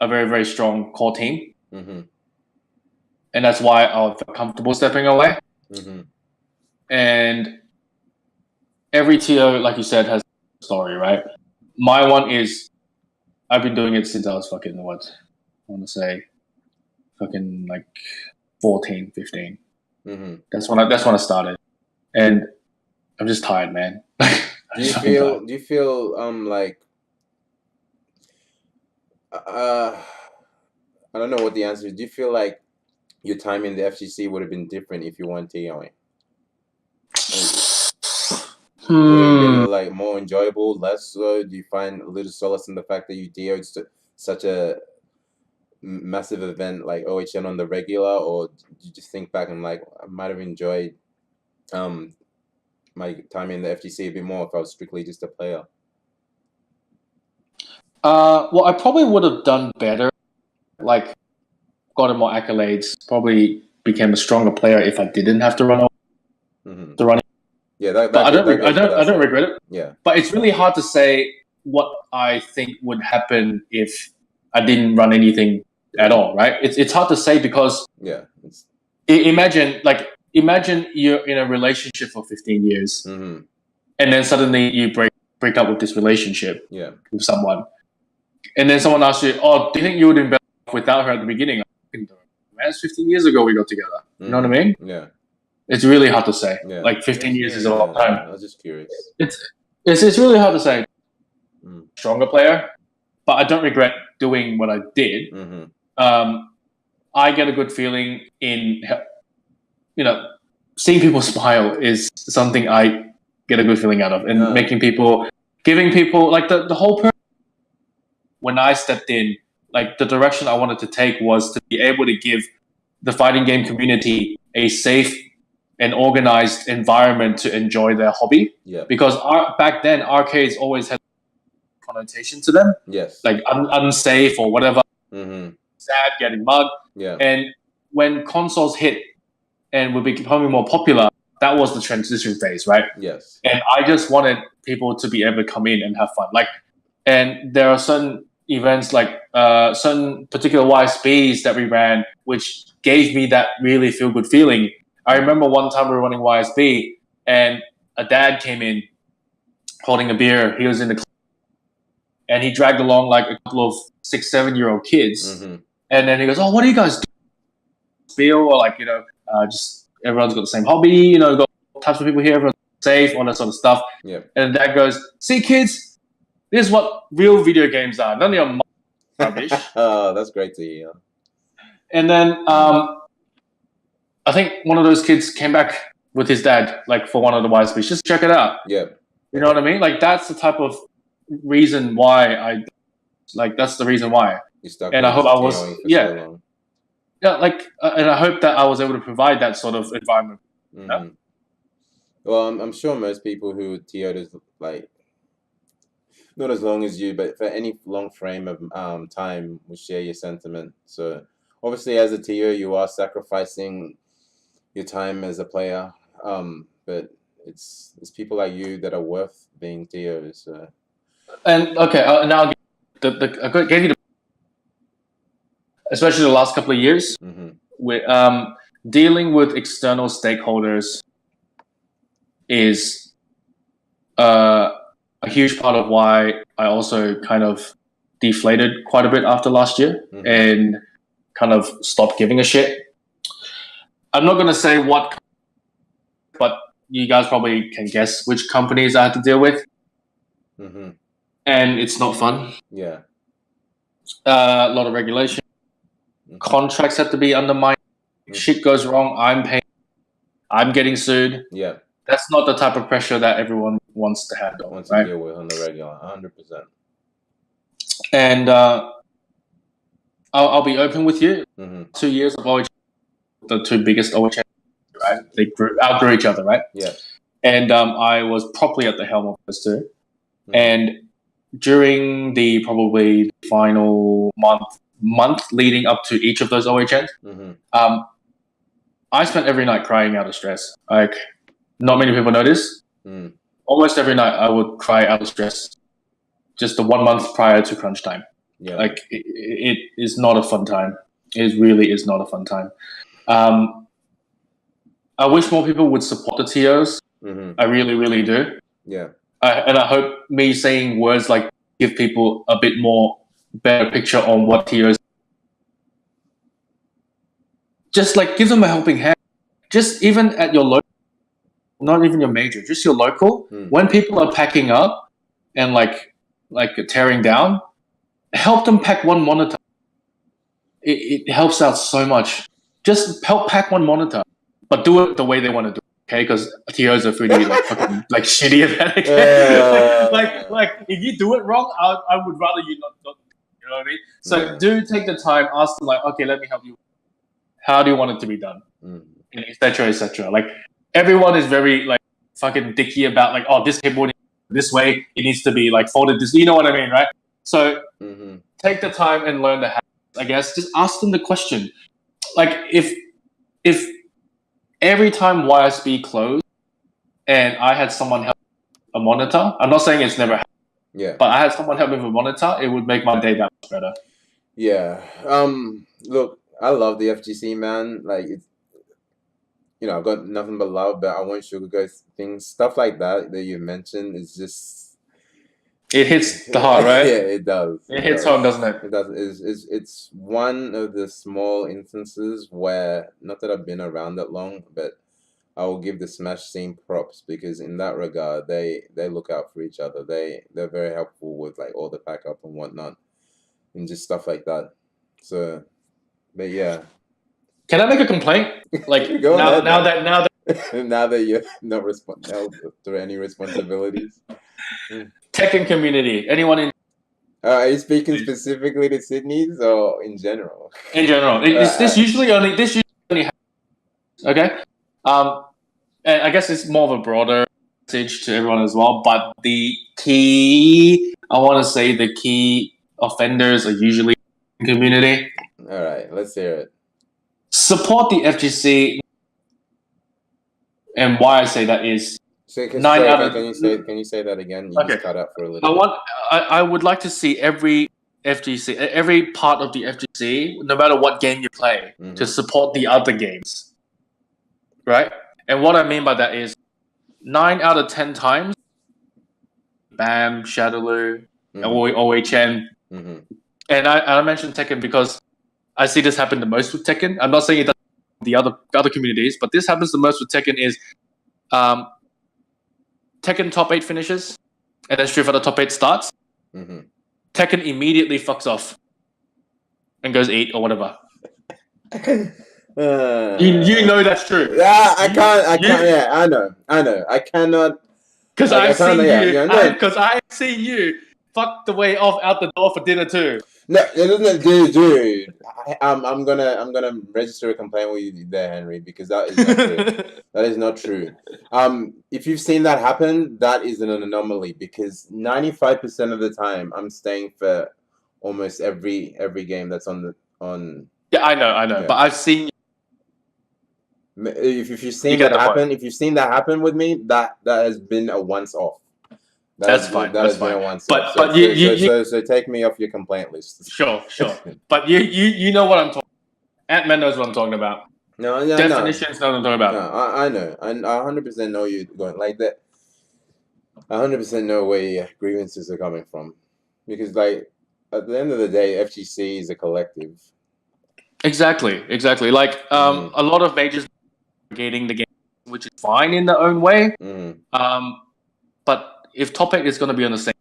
a very, very strong core team, Mm-hmm. and that's why I felt comfortable stepping away. Mm-hmm. And every TO, like you said, has a story, right? My one is I've been doing it since I was fucking what? I want to say fucking like 14, 15. Mm-hmm. That's when I started, and I'm just tired, man. Do you feel like I don't know what the answer is. Do you feel like your time in the FGC would have been different if you weren't TOing? Would it have been like more enjoyable, less so? Do you find a little solace in the fact that you TO'd such a massive event like OHN on the regular, or do you just think back and like I might have enjoyed my time in the FGC a bit more if I was strictly just a player? Well, I probably would have done better, like gotten more accolades, probably became a stronger player if I didn't have to run Mm-hmm. the running. Yeah, that But goes I don't regret it. Yeah. But it's really hard to say what I think would happen if I didn't run anything at all, right? It's hard to say because imagine you're in a relationship for 15 years, mm-hmm. and then suddenly you break up with this relationship with someone, and then someone asks you, "Oh, do you think you would have been better without her at the beginning?" Man, it's 15 years ago we got together. Mm-hmm. You know what I mean? Yeah. It's really hard to say. Yeah. Like 15 years is a long time. I was just curious. It's really hard to say. Stronger player, but I don't regret doing what I did. Mm-hmm. I get a good feeling in, seeing people smile is something I get a good feeling out of, and giving people like the whole purpose. When I stepped in, like the direction I wanted to take was to be able to give the fighting game community a safe and organized environment to enjoy their hobby. Yeah. Because back then arcades always had connotation to them. Yes. Like unsafe or whatever. Mm-hmm. Sad, getting mugged. Yeah. And when consoles hit and were becoming more popular, that was the transition phase, right? Yes. And I just wanted people to be able to come in and have fun. Like, and there are certain events like certain particular YSBs that we ran, which gave me that really feel good feeling. I remember one time we were running YSB and a dad came in holding a beer. He was in the club and he dragged along like a couple of 6-7-year-old kids. Mm-hmm. And then he goes, "Oh, what do you guys do? Spiel or like, just everyone's got the same hobby, got types of people here, everyone's safe, all that sort of stuff." Yeah. And dad goes, "See, kids, this is what real video games are. None of your rubbish." Oh, that's great to hear. And then I think one of those kids came back with his dad, like for one of the YSBs, just check it out. Yeah. You know what I mean? Like that's the type of reason why that's the reason why. You stuck. And I hope I was, so long. Yeah, like, and I hope that I was able to provide that sort of environment. Mm-hmm. Yeah? Well, I'm sure most people who TO'd is like not as long as you, but for any long frame of time, will share your sentiment. So obviously, as a TO, you are sacrificing your time as a player, but it's people like you that are worth being TOs. So. And okay, now I gave you the, especially the last couple of years, with dealing with external stakeholders is a huge part of why I also kind of deflated quite a bit after last year and kind of stopped giving a shit. I'm not going to say what, but you guys probably can guess which companies I had to deal with. And it's not fun. Yeah. A lot of regulation. Contracts have to be undermined. Shit goes wrong. I'm paying. I'm getting sued. Yeah. That's not the type of pressure that everyone wants to handle. Wants to deal with on the regular, 100%. And I'll be open with you. 2 years of OHN, the two biggest OHN, right? They outgrew each other, right? Yeah. And I was properly at the helm of those two. And during the probably month leading up to each of those OHNs, I spent every night crying out of stress. Like, not many people know this. Mm. Almost every night I would cry out of stress. Just the 1 month prior to crunch time. Yeah. Like, it is not a fun time. It really is not a fun time. I wish more people would support the TOs. Mm-hmm. I really, really do. Yeah. And I hope me saying words like give people a bit more better picture on what TOs. Just like give them a helping hand. Just even at your local, not even your major, just your local. When people are packing up and like tearing down, help them pack one monitor. It helps out so much. Just help pack one monitor, but do it the way they want to do it. Okay, because TOs are pretty like fucking like shitty about it. like if you do it wrong, I would rather you not. You know what I mean? So do take the time. Ask them like, okay, let me help you. How do you want it to be done? Etc. Etc. Like everyone is very like fucking dicky about like, oh, this keyboard this way, it needs to be like folded this. You know what I mean, right? So take the time and learn the habits. I guess just ask them the question. Like if every time YSB closed and I had someone help a monitor, I'm not saying it's never happened. Yeah. But I had someone help me with a monitor, it would make my day that much better. Yeah. Look, I love the FGC, man. Like it's, you know, I've got nothing but love, but I won't sugarcoat things. Stuff like that you mentioned is just it hits the heart, right? Yeah, it does. It hits home, doesn't it? It does. It's one of the small instances where, not that I've been around that long, but I will give the Smash scene props because in that regard, they look out for each other. They're very helpful with like all the backup and whatnot, and just stuff like that. So, but yeah. Can I make a complaint? Like now that you're not held to any responsibilities. Tekken community. Anyone in? Are you speaking specifically to Sydney's or in general? In general, this usually only happens. Okay. And I guess it's more of a broader message to everyone as well. But the key offenders are usually in the community. All right, let's hear it. Support the FGC, and why I say that is can you say that again? You just cut out for a little. I would like to see every FGC, every part of the FGC, no matter what game you play, to support the other games, right? And what I mean by that is 9 out of 10 times, Bam, Shadowloo, OHN, and I mentioned Tekken because I see this happen the most with Tekken. I'm not saying it doesn't the other communities, but this happens the most with Tekken is Tekken top 8 finishes, and then Street Fighter top 8 starts. Tekken immediately fucks off and goes 8 or whatever. You know that's true. Yeah, I can't. Yeah, I know. I cannot. Because I've seen you fuck the way off out the door for dinner too. No, it doesn't, dude. I'm gonna register a complaint with you there, Henry, because that is not true. That is not true. If you've seen that happen, that is an anomaly because 95% of the time I'm staying for almost every game that's on. Yeah, I know, yeah. But I've seen. If you've seen that happen, if you've seen that happen with me, that has been a once off. That's fine. That's fine. But so take me off your complaint list. Sure. But you know what I'm talking. Ant-Man knows what I'm talking about. No. Definitions know what I'm talking about. No, I know. I 100% know you're going like that. I 100% know where your grievances are coming from, because like at the end of the day, FGC is a collective. Exactly. Like a lot of majors getting the game, which is fine in their own way. But if top 8 is going to be on the same,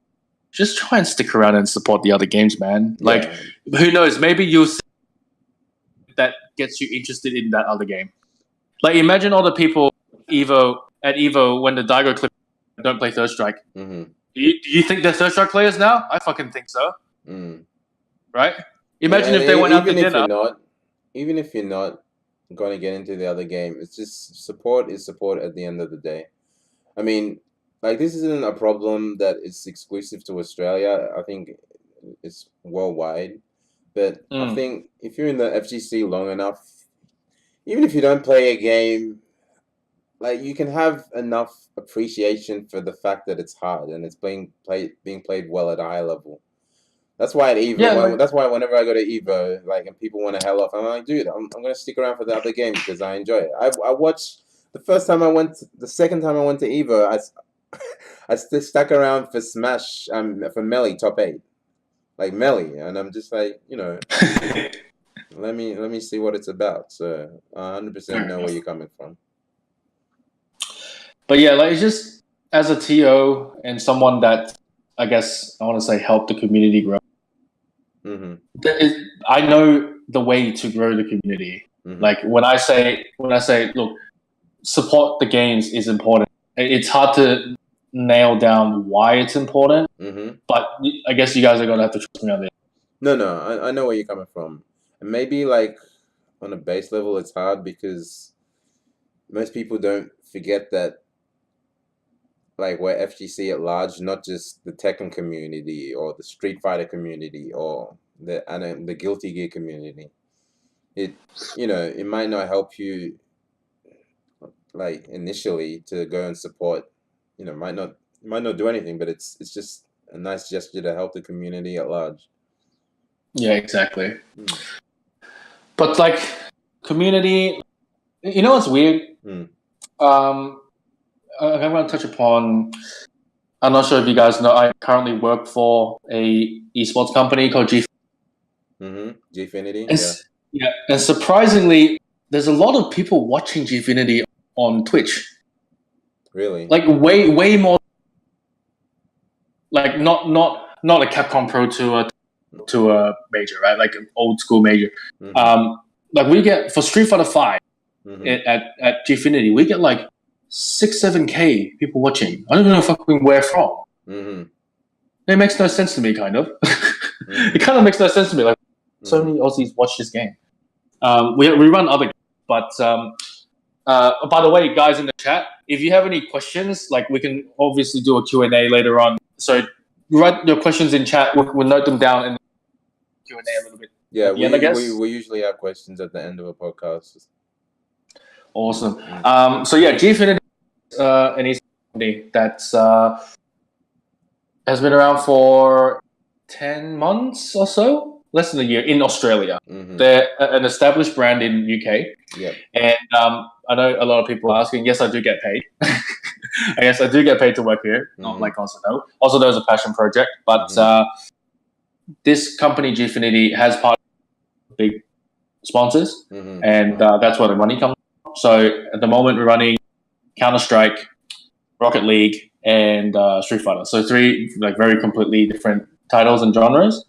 just try and stick around and support the other games, man. Like, who knows? Maybe you'll see that gets you interested in that other game. Like, imagine all the people at Evo when the Daigo clip don't play Third Strike. Do you think they're Third Strike players now? I fucking think so. Right? Imagine if they went out to dinner. Even if you're not going to get into the other game, it's just support is support at the end of the day. I mean, like, this isn't a problem that is exclusive to Australia. I think it's worldwide. But I think if you're in the FGC long enough, even if you don't play a game, like you can have enough appreciation for the fact that it's hard and it's being played well at a high level. That's why at Yeah, Evo, that's why whenever I go to Evo, like, and people want to hell off, I'm like, dude, I'm gonna stick around for the other games because I enjoy it. I watched the second time I went to Evo, I stuck around for Smash, for Melee top 8, like Melee, and I'm just like, let me see what it's about. So I 100% know where you're coming from. but yeah, like it's just as a TO and someone that I guess I want to say help the community grow. Mm-hmm. I know the way to grow the community. Mm-hmm. Like when I say, look, support the games is important. It's hard to nail down why it's important, Mm-hmm. but I guess you guys are gonna have to trust me on this. No, I know where you're coming from. And maybe like on a base level, it's hard because most people don't forget that, like, we're FGC at large, not just the Tekken community or the Street Fighter community or the Guilty Gear community. It it might not help you like initially to go and support. Might not do anything, but it's just a nice gesture to help the community at large. Yeah, exactly. But like community, what's weird? I'm going to touch upon. I'm not sure if you guys know. I currently work for a esports company called G. Gfinity. Yeah, and surprisingly, there's a lot of people watching Gfinity on Twitch. Really? Like way more. Like not a Capcom Pro to a major, right? Like an old school major. Like we get for Street Fighter 5 at Gfinity, we get like 6-7K people watching. I don't know fucking where from. It makes no sense to me, kind of. It kind of makes no sense to me. Like so many Aussies watch this game. We run other games, but by the way, guys in the chat, if you have any questions, like we can obviously do a Q&A later on. So write your questions in chat. We'll note them down in the Q&A a little bit. Yeah, we usually have questions at the end of a podcast. Awesome. So yeah, Gfinity an esports company that's has been around for 10 months or so, less than a year in Australia. They're an established brand in UK. Yeah. And I know a lot of people are asking. Yes, I do get paid. Yes, I do get paid to work here. Not like OzHadou. OzHadou is a passion project, but this company Gfinity has part of big sponsors, and that's where the money comes from. So at the moment, we're running Counter-Strike, Rocket League, and Street Fighter. So 3 like very completely different titles and genres.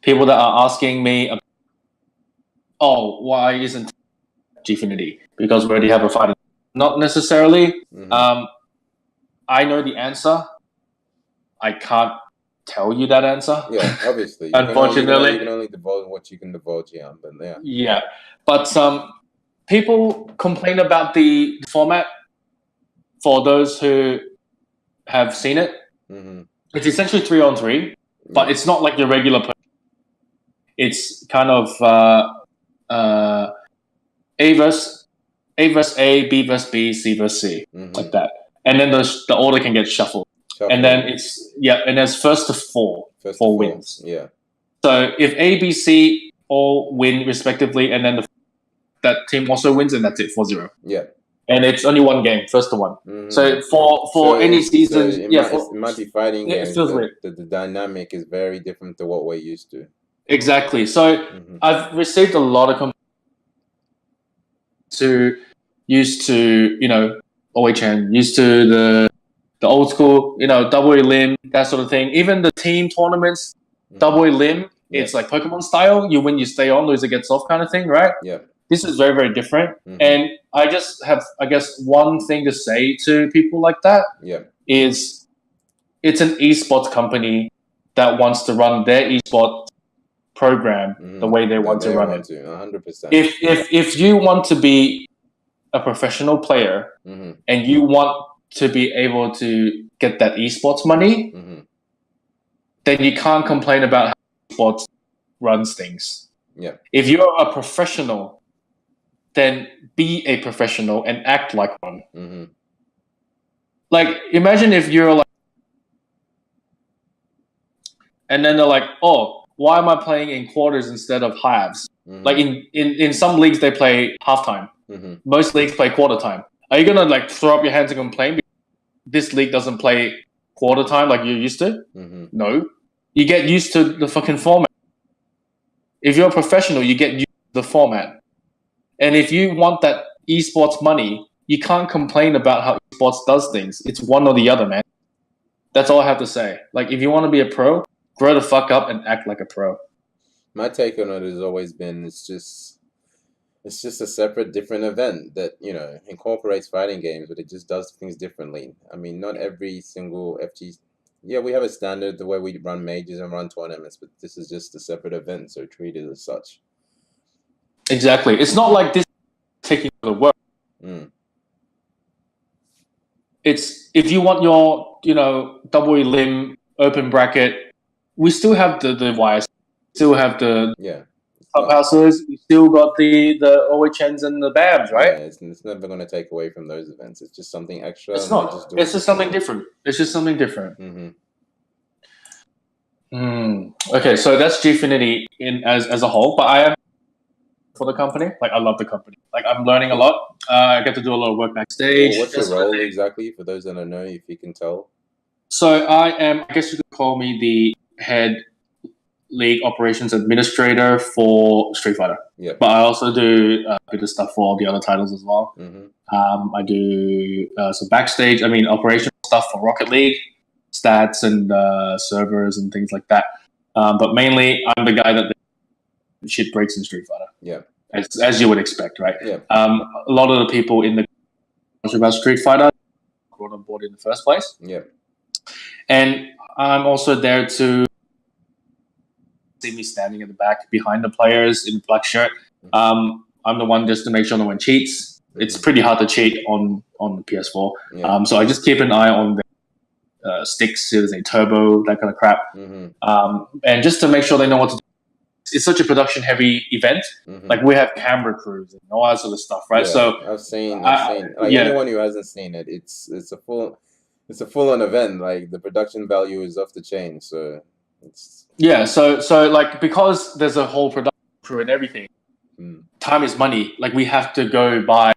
People that are asking me, why isn't Gfinity? Because we already have a fighting. Not necessarily. I know the answer. I can't tell you that answer. Yeah, obviously. Unfortunately, you can only divulge what you can divulge. Yeah, but yeah. Yeah, but people complain about the format. For those who have seen it, it's essentially 3-on-3, but it's not like your regular. It's kind of A versus A, B versus B, C versus C, like that. And then the order can get shuffled. And then and there's first to 4 wins. Yeah. So if A, B, C all win respectively, and then that team also wins, and that's it, 4-0. Yeah. And it's only one game, first to 1. So for any season, it might be fighting games. It feels weird. The dynamic is very different to what we're used to. Exactly. So I've received a lot of used to OHN, used to the old school, double limb, that sort of thing. Even the team tournaments, double limb, it's like Pokemon style. You win, you stay on, loser gets off kind of thing, right? Yeah. This is very, very different. And I just have, I guess, one thing to say to people like that is it's an esports company that wants to run their esports program the way they want to run it. 100%. If you want to be a professional player and you want to be able to get that esports money, then you can't complain about how esports runs things. Yeah. If you're a professional then be a professional and act like one. Mm-hmm. Like, imagine if you're like, and then they're like, oh, why am I playing in quarters instead of halves? Mm-hmm. Like in some leagues they play halftime. Mm-hmm. Most leagues play quarter time. Are you gonna like throw up your hands and complain because this league doesn't play quarter time like you're used to? Mm-hmm. No. You get used to the fucking format. If you're a professional, you get used to the format. And if you want that esports money, you can't complain about how esports does things. It's one or the other, man. That's all I have to say. Like, if you want to be a pro, grow the fuck up and act like a pro. My take on it has always been it's just a separate, different event that, you know, incorporates fighting games, but it just does things differently. I mean, not every single FGC. Yeah, we have a standard the way we run majors and run tournaments, but this is just a separate event, so treat it as such. Exactly. It's not like this taking the work. Mm. It's if you want your, you know, double limb open bracket, we still have the wires, still have the clubhouses, we still got the OHNs and the BAMs, right? Yeah, it's never going to take away from those events. It's just something extra. It's not. It's just something different. It's just something different. Mm-hmm. Okay, so that's Gfinity as a whole, but I am for the company. Like, I love the company. Like, I'm learning a lot. I get to do a lot of work backstage. Well, what's your role exactly, for those that don't know, if you can tell? So I guess you could call me the head league operations administrator for Street Fighter. Yeah. But I also do a bit of stuff for all the other titles as well. Mm-hmm. I do some backstage, operational stuff for Rocket League, stats and servers and things like that. But mainly, I'm the guy that the shit breaks in Street Fighter. Yeah. As you would expect, right? Yeah. A lot of the people in the about Street Fighter brought on board in the first place. Yeah. And I'm also there to see me standing at the back behind the players in the black shirt. I'm the one just to make sure no one cheats. It's pretty hard to cheat on the PS4. Yeah. So I just keep an eye on the sticks, there's a turbo, that kind of crap. And just to make sure they know what to do. It's such a production-heavy event. Like, we have camera crews and all that sort of stuff, right? Yeah, so I've seen. Like, anyone who hasn't seen it, it's a full-on event. Like, the production value is off the chain. So it's So like, because there's a whole production crew and everything, time is money. Like, we have to go by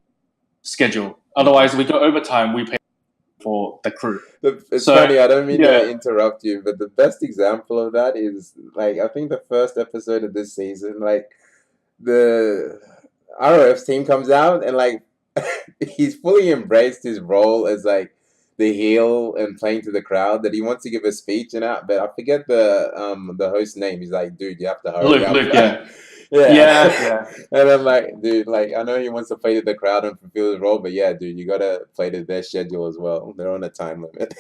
schedule. Otherwise, we go overtime. We pay for the crew. It's funny, I don't mean to interrupt you, but the best example of that is, like, I think the first episode of this season, like, the ROF's team comes out and, like, he's fully embraced his role as, like, the heel and playing to the crowd, that he wants to give a speech and out, but I forget the host's name. He's like, dude, you have to hurry up. Luke, yeah. And I'm like, dude, like, I know he wants to play to the crowd and fulfill his role, but yeah, dude, you gotta play to their schedule as well. They're on a time limit.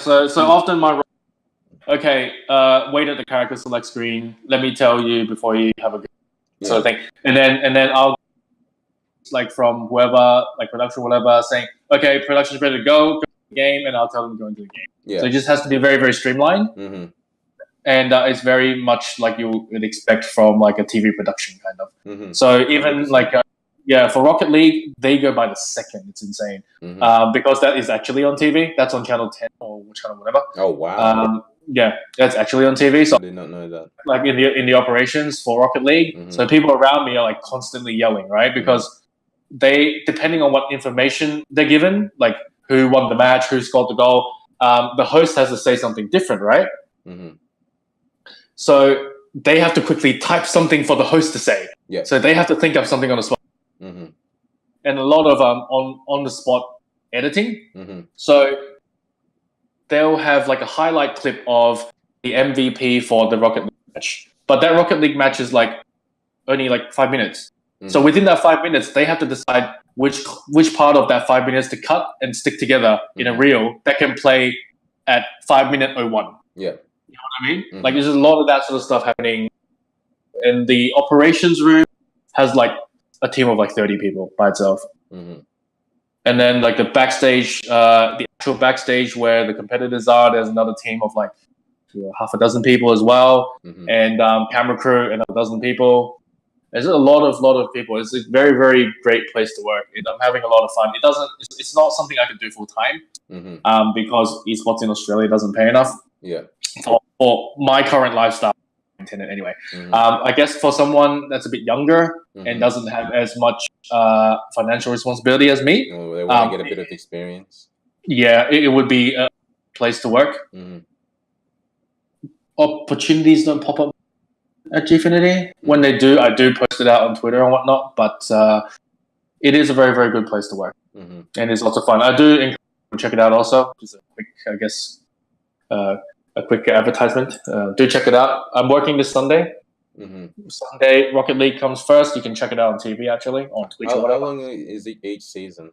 So often my role, okay, wait at the character select screen. Let me tell you before you have a good sort of thing, and then I'll, like, from whoever, like production, whatever, saying, okay, production's ready to go to the game, and I'll tell them to go into the game. Yeah. So it just has to be very, very streamlined. And it's very much like you would expect from, like, a TV production kind of. So even like for Rocket League, they go by the second. It's insane because that is actually on TV. That's on channel 10 or channel whatever. Oh wow! That's actually on TV. So I did not know that. Like, in the operations for Rocket League, so people around me are, like, constantly yelling, right? Because they, depending on what information they're given, like who won the match, who scored the goal, the host has to say something different, right? So they have to quickly type something for the host to say. Yeah. So they have to think of something on the spot. And a lot of on the spot editing. So they'll have, like, a highlight clip of the MVP for the Rocket League match, but that Rocket League match is, like, only, like, 5 minutes. So within that 5 minutes, they have to decide which part of that 5 minutes to cut and stick together in a reel that can play at 5:01. Yeah. You know what I mean? Like, there's a lot of that sort of stuff happening. And the operations room has, like, a team of, like, 30 people by itself. And then, like, the backstage, the actual backstage where the competitors are, there's another team of, like, half a dozen people as well. And camera crew, another dozen people. There's a lot of people. It's a very, very great place to work. I'm having a lot of fun. It's not something I can do full time, because esports in Australia doesn't pay enough. Yeah. For my current lifestyle, anyway. I guess for someone that's a bit younger and doesn't have as much financial responsibility as me, they want to get a bit of experience. Yeah, it would be a place to work. Opportunities don't pop up at Gfinity. When they do, I do post it out on Twitter and whatnot. But it is a very, very good place to work, and it's lots of fun. I do encourage you to check it out. Also, just a quick, I guess, a quick advertisement. Do check it out. I'm working this Sunday. Sunday, Rocket League comes first. You can check it out on TV, actually, on Twitch or whatever. How long is each season?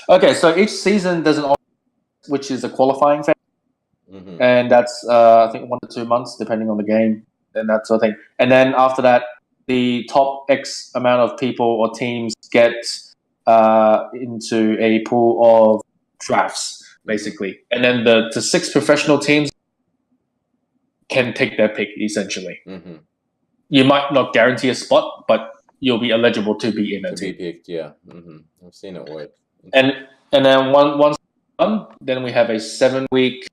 Okay, so each season there's an which is a qualifying phase, and that's I think 1 to 2 months, depending on the game and that sort of thing. And then after that, the top X amount of people or teams get into a pool of drafts, basically, and then the 6 professional teams can take their pick, essentially. You might not guarantee a spot, but you'll be eligible to be in a team. Be picked, yeah. I've seen it work. And then once done, then we have a 7-week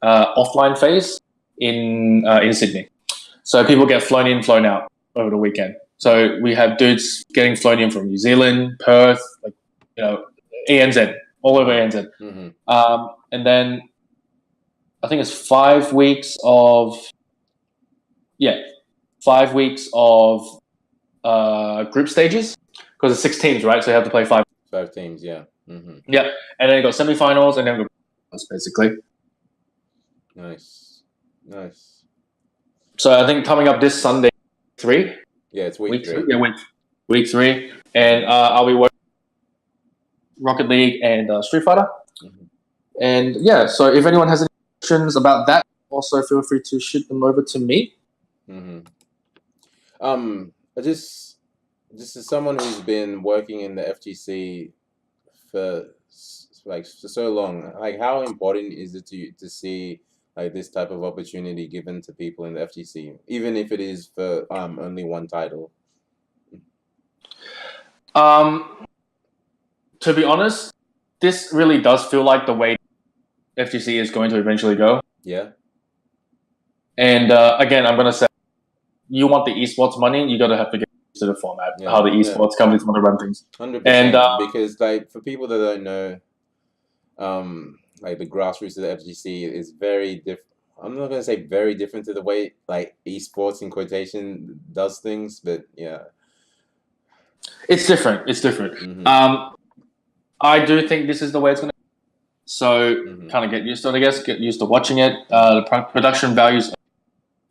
offline phase in Sydney. So people get flown in, flown out over the weekend. So we have dudes getting flown in from New Zealand, Perth, ANZ, all over ANZ. And then I think it's 5 weeks of group stages, because it's 6 teams, right? So you have to play 5 teams, yeah. Yeah, and then you got semifinals, and then basically. Nice. So I think coming up this Sunday, 3. Yeah, it's week 3. Yeah, week 3, and I'll be working Rocket League and Street Fighter. And yeah, so if anyone has any questions about that, also feel free to shoot them over to me. Just as someone who's been working in the FGC for so long, how important is it to see this type of opportunity given to people in the FGC, even if it is for only one title? To be honest, this really does feel like the way FGC is going to eventually go. Yeah. And again, I'm going to say, you want the esports money, you got to have to get used to the format, how the esports companies want to run things. 100%. And because for people that don't know, the grassroots of the FGC is very different. I'm not going to say very different to the way esports in quotation does things, but yeah. It's different. I do think this is the way it's going to be. So kind of get used to it, I guess. Get used to watching it. The production values are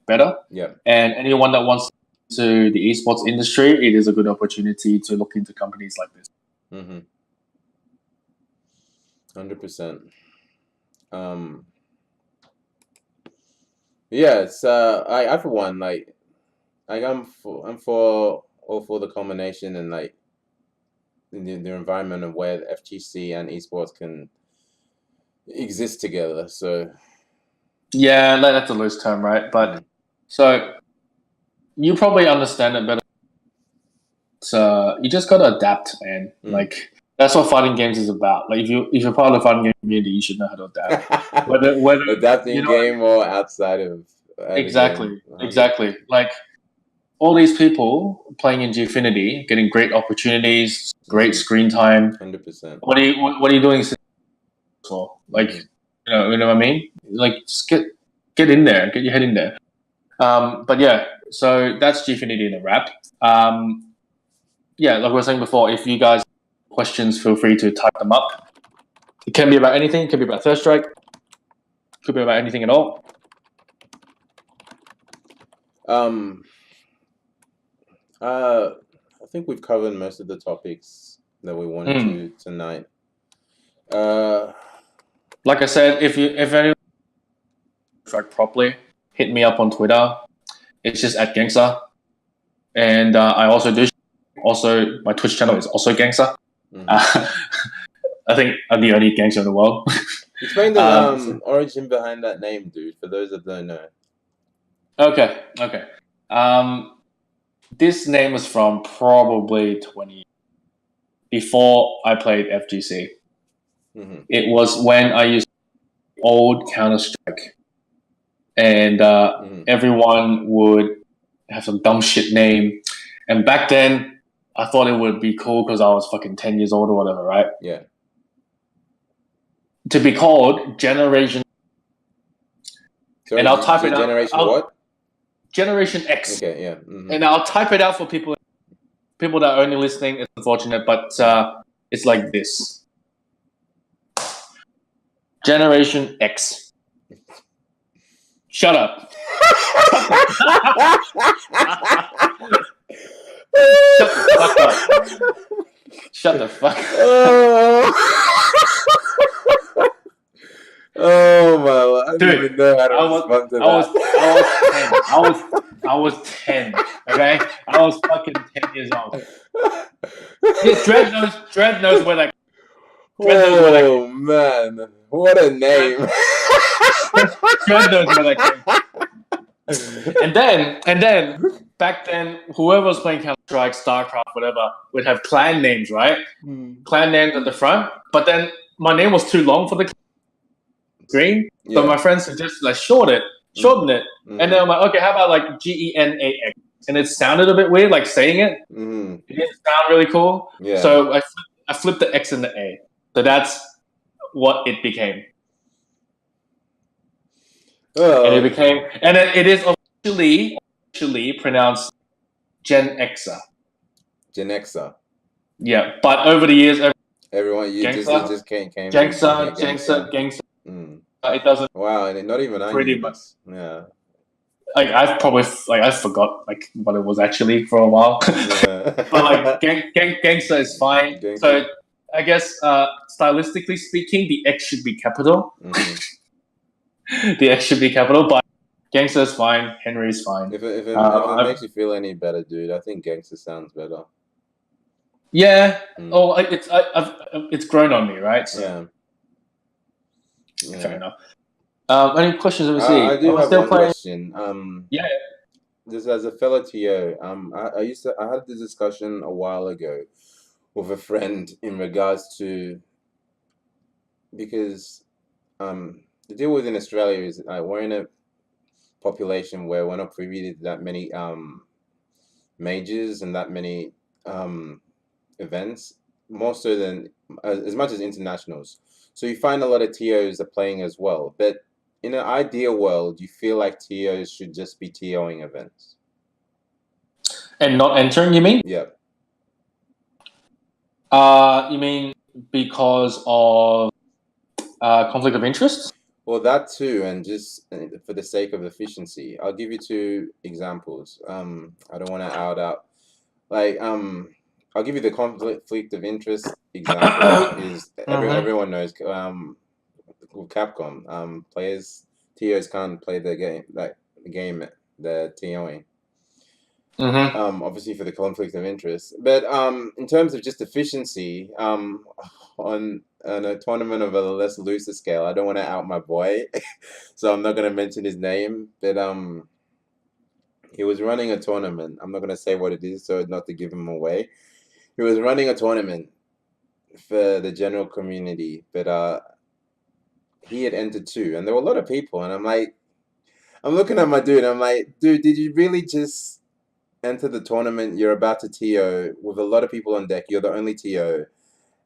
better. Yeah. And anyone that wants to the esports industry, it is a good opportunity to look into companies like this. 100%. Yeah, it's I for one I'm for the combination and the environment of where the FGC and esports can exist together. So yeah, that's a loose term, right? But so you probably understand it better. So you just gotta adapt, man. That's what fighting games is about. If you're part of the fighting game community, you should know how to adapt. Whether adapting game or outside of exactly. All these people playing in Gfinity, getting great opportunities, great screen time. 100%. What are you doing for? You know what I mean? Just get in there, get your head in there. But yeah, so that's Gfinity in a wrap. Yeah, like we were saying before, if you guys have questions, feel free to type them up. It can be about anything. It can be about Third Strike. It could be about anything at all. I think we've covered most of the topics that we wanted to tonight. Like I said, if anyone strike properly, hit me up on Twitter. It's just at Genxa, and I also do. Also, my Twitch channel is also Genxa. I think I'm the only Genxa in the world. Explain the origin behind that name, dude, for those that don't know. Okay. this name is from probably 20 before I played FGC. Mm-hmm. It was when I used old Counter-Strike, and everyone would have some dumb shit name. And back then, I thought it would be cool because I was fucking 10 years old or whatever, right? Yeah. To be called Generation. Sorry, and I'll type it out. Generation what? Generation X. Okay, yeah. Mm-hmm. And I'll type it out for people that are only listening. It's unfortunate, but it's like this. Generation X. Shut up. Shut the fuck up. Oh my God. I Dude, don't even know how to respond to that. I was 10, okay? I was fucking 10 years old. Yeah, Dread knows where that. Oh man, what a name! Dread knows where that came. And then back then, whoever was playing Counter-Strike, StarCraft, whatever, would have clan names, right? Clan names at the front. But then my name was too long for the screen, so my friends suggested like shorten it, and then I'm like, okay, how about like GENAX? And it sounded a bit weird, like saying it. It didn't sound really cool. Yeah. So I flipped the X and the A. So that's what it became. And it became, and it is officially pronounced Genxa. Genxa. Yeah, but over the years, everyone just came. Genxa. It doesn't. Wow, and not even pretty much. Yeah. Like I forgot like what it was actually for a while. But like Gangsta is fine. Gangsta. So I guess stylistically speaking, the X should be capital. The X should be capital, but Gangsta is fine. Henry is fine. If it makes you feel any better, dude, I think Gangsta sounds better. Yeah. Oh, it's grown on me, right? So. Yeah. Fair enough. Any questions? Let me see. I do have one question. Yeah. Just as a fellow TO, I had this discussion a while ago with a friend in regards to, because the deal within Australia is we're in a population where we're not privy to that many majors and that many events, more so than as much as internationals. So you find a lot of TOs are playing as well. But in an ideal world, you feel like TOs should just be TOing events. And not entering, you mean? Yeah. You mean because of conflict of interest? Well, that too, and just for the sake of efficiency. I'll give you 2 examples. I don't want to out. Like, I'll give you the conflict of interest example. Is everyone knows with Capcom, TOs can't play the game they're TOing. Obviously for the conflict of interest, but in terms of just efficiency, on a tournament of a less looser scale, I don't want to out my boy, so I'm not going to mention his name, but he was running a tournament. I'm not going to say what it is, so not to give him away. He was running a tournament for the general community, but he had entered 2, and there were a lot of people, and I'm looking at my dude, and I'm like, dude, did you really just enter the tournament? You're about to TO with a lot of people on deck. You're the only TO.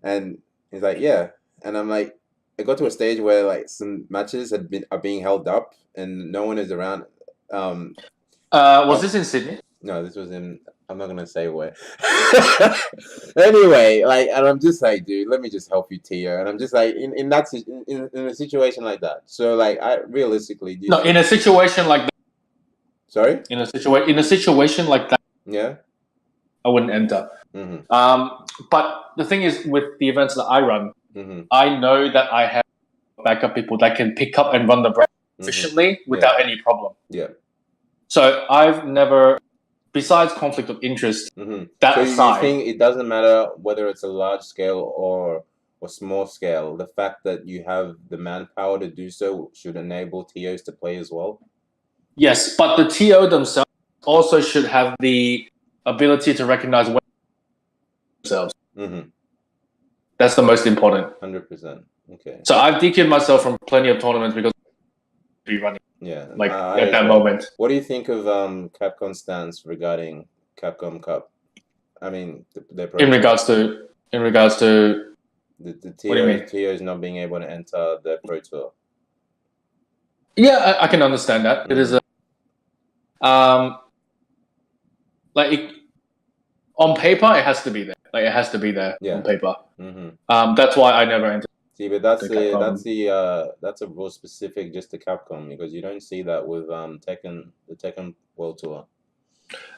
And he's like, yeah. And I'm like, I got to a stage where like some matches are being held up and no one is around. Was this in Sydney? No, this was in, I'm not gonna say where. Anyway, like, and I'm just like, dude, let me just help you, TO. And I'm just like, in a situation like that. So like, I realistically, in a situation like that. Sorry? In a situation like that. Yeah. I wouldn't enter. But the thing is, with the events that I run, I know that I have backup people that can pick up and run the brand efficiently without any problem. Yeah. So I've never, besides conflict of interest, that so aside. You think it doesn't matter whether it's a large scale or small scale, the fact that you have the manpower to do so should enable TOs to play as well? Yes, but the TO themselves also should have the ability to recognize themselves. Mm-hmm. That's the most important. 100%. Okay. So I've DQ'd myself from plenty of tournaments because be running. Yeah. Like at that moment. What do you think of Capcom's stance regarding Capcom Cup? I mean, In regards to the what do you mean? TOs not being able to enter the Pro Tour. Yeah, I can understand that. Mm-hmm. It is on paper, it has to be there. Like it has to be there on paper. Mm-hmm. That's why I never entered. See, but that's a rule specific just to Capcom, because you don't see that with the Tekken World Tour.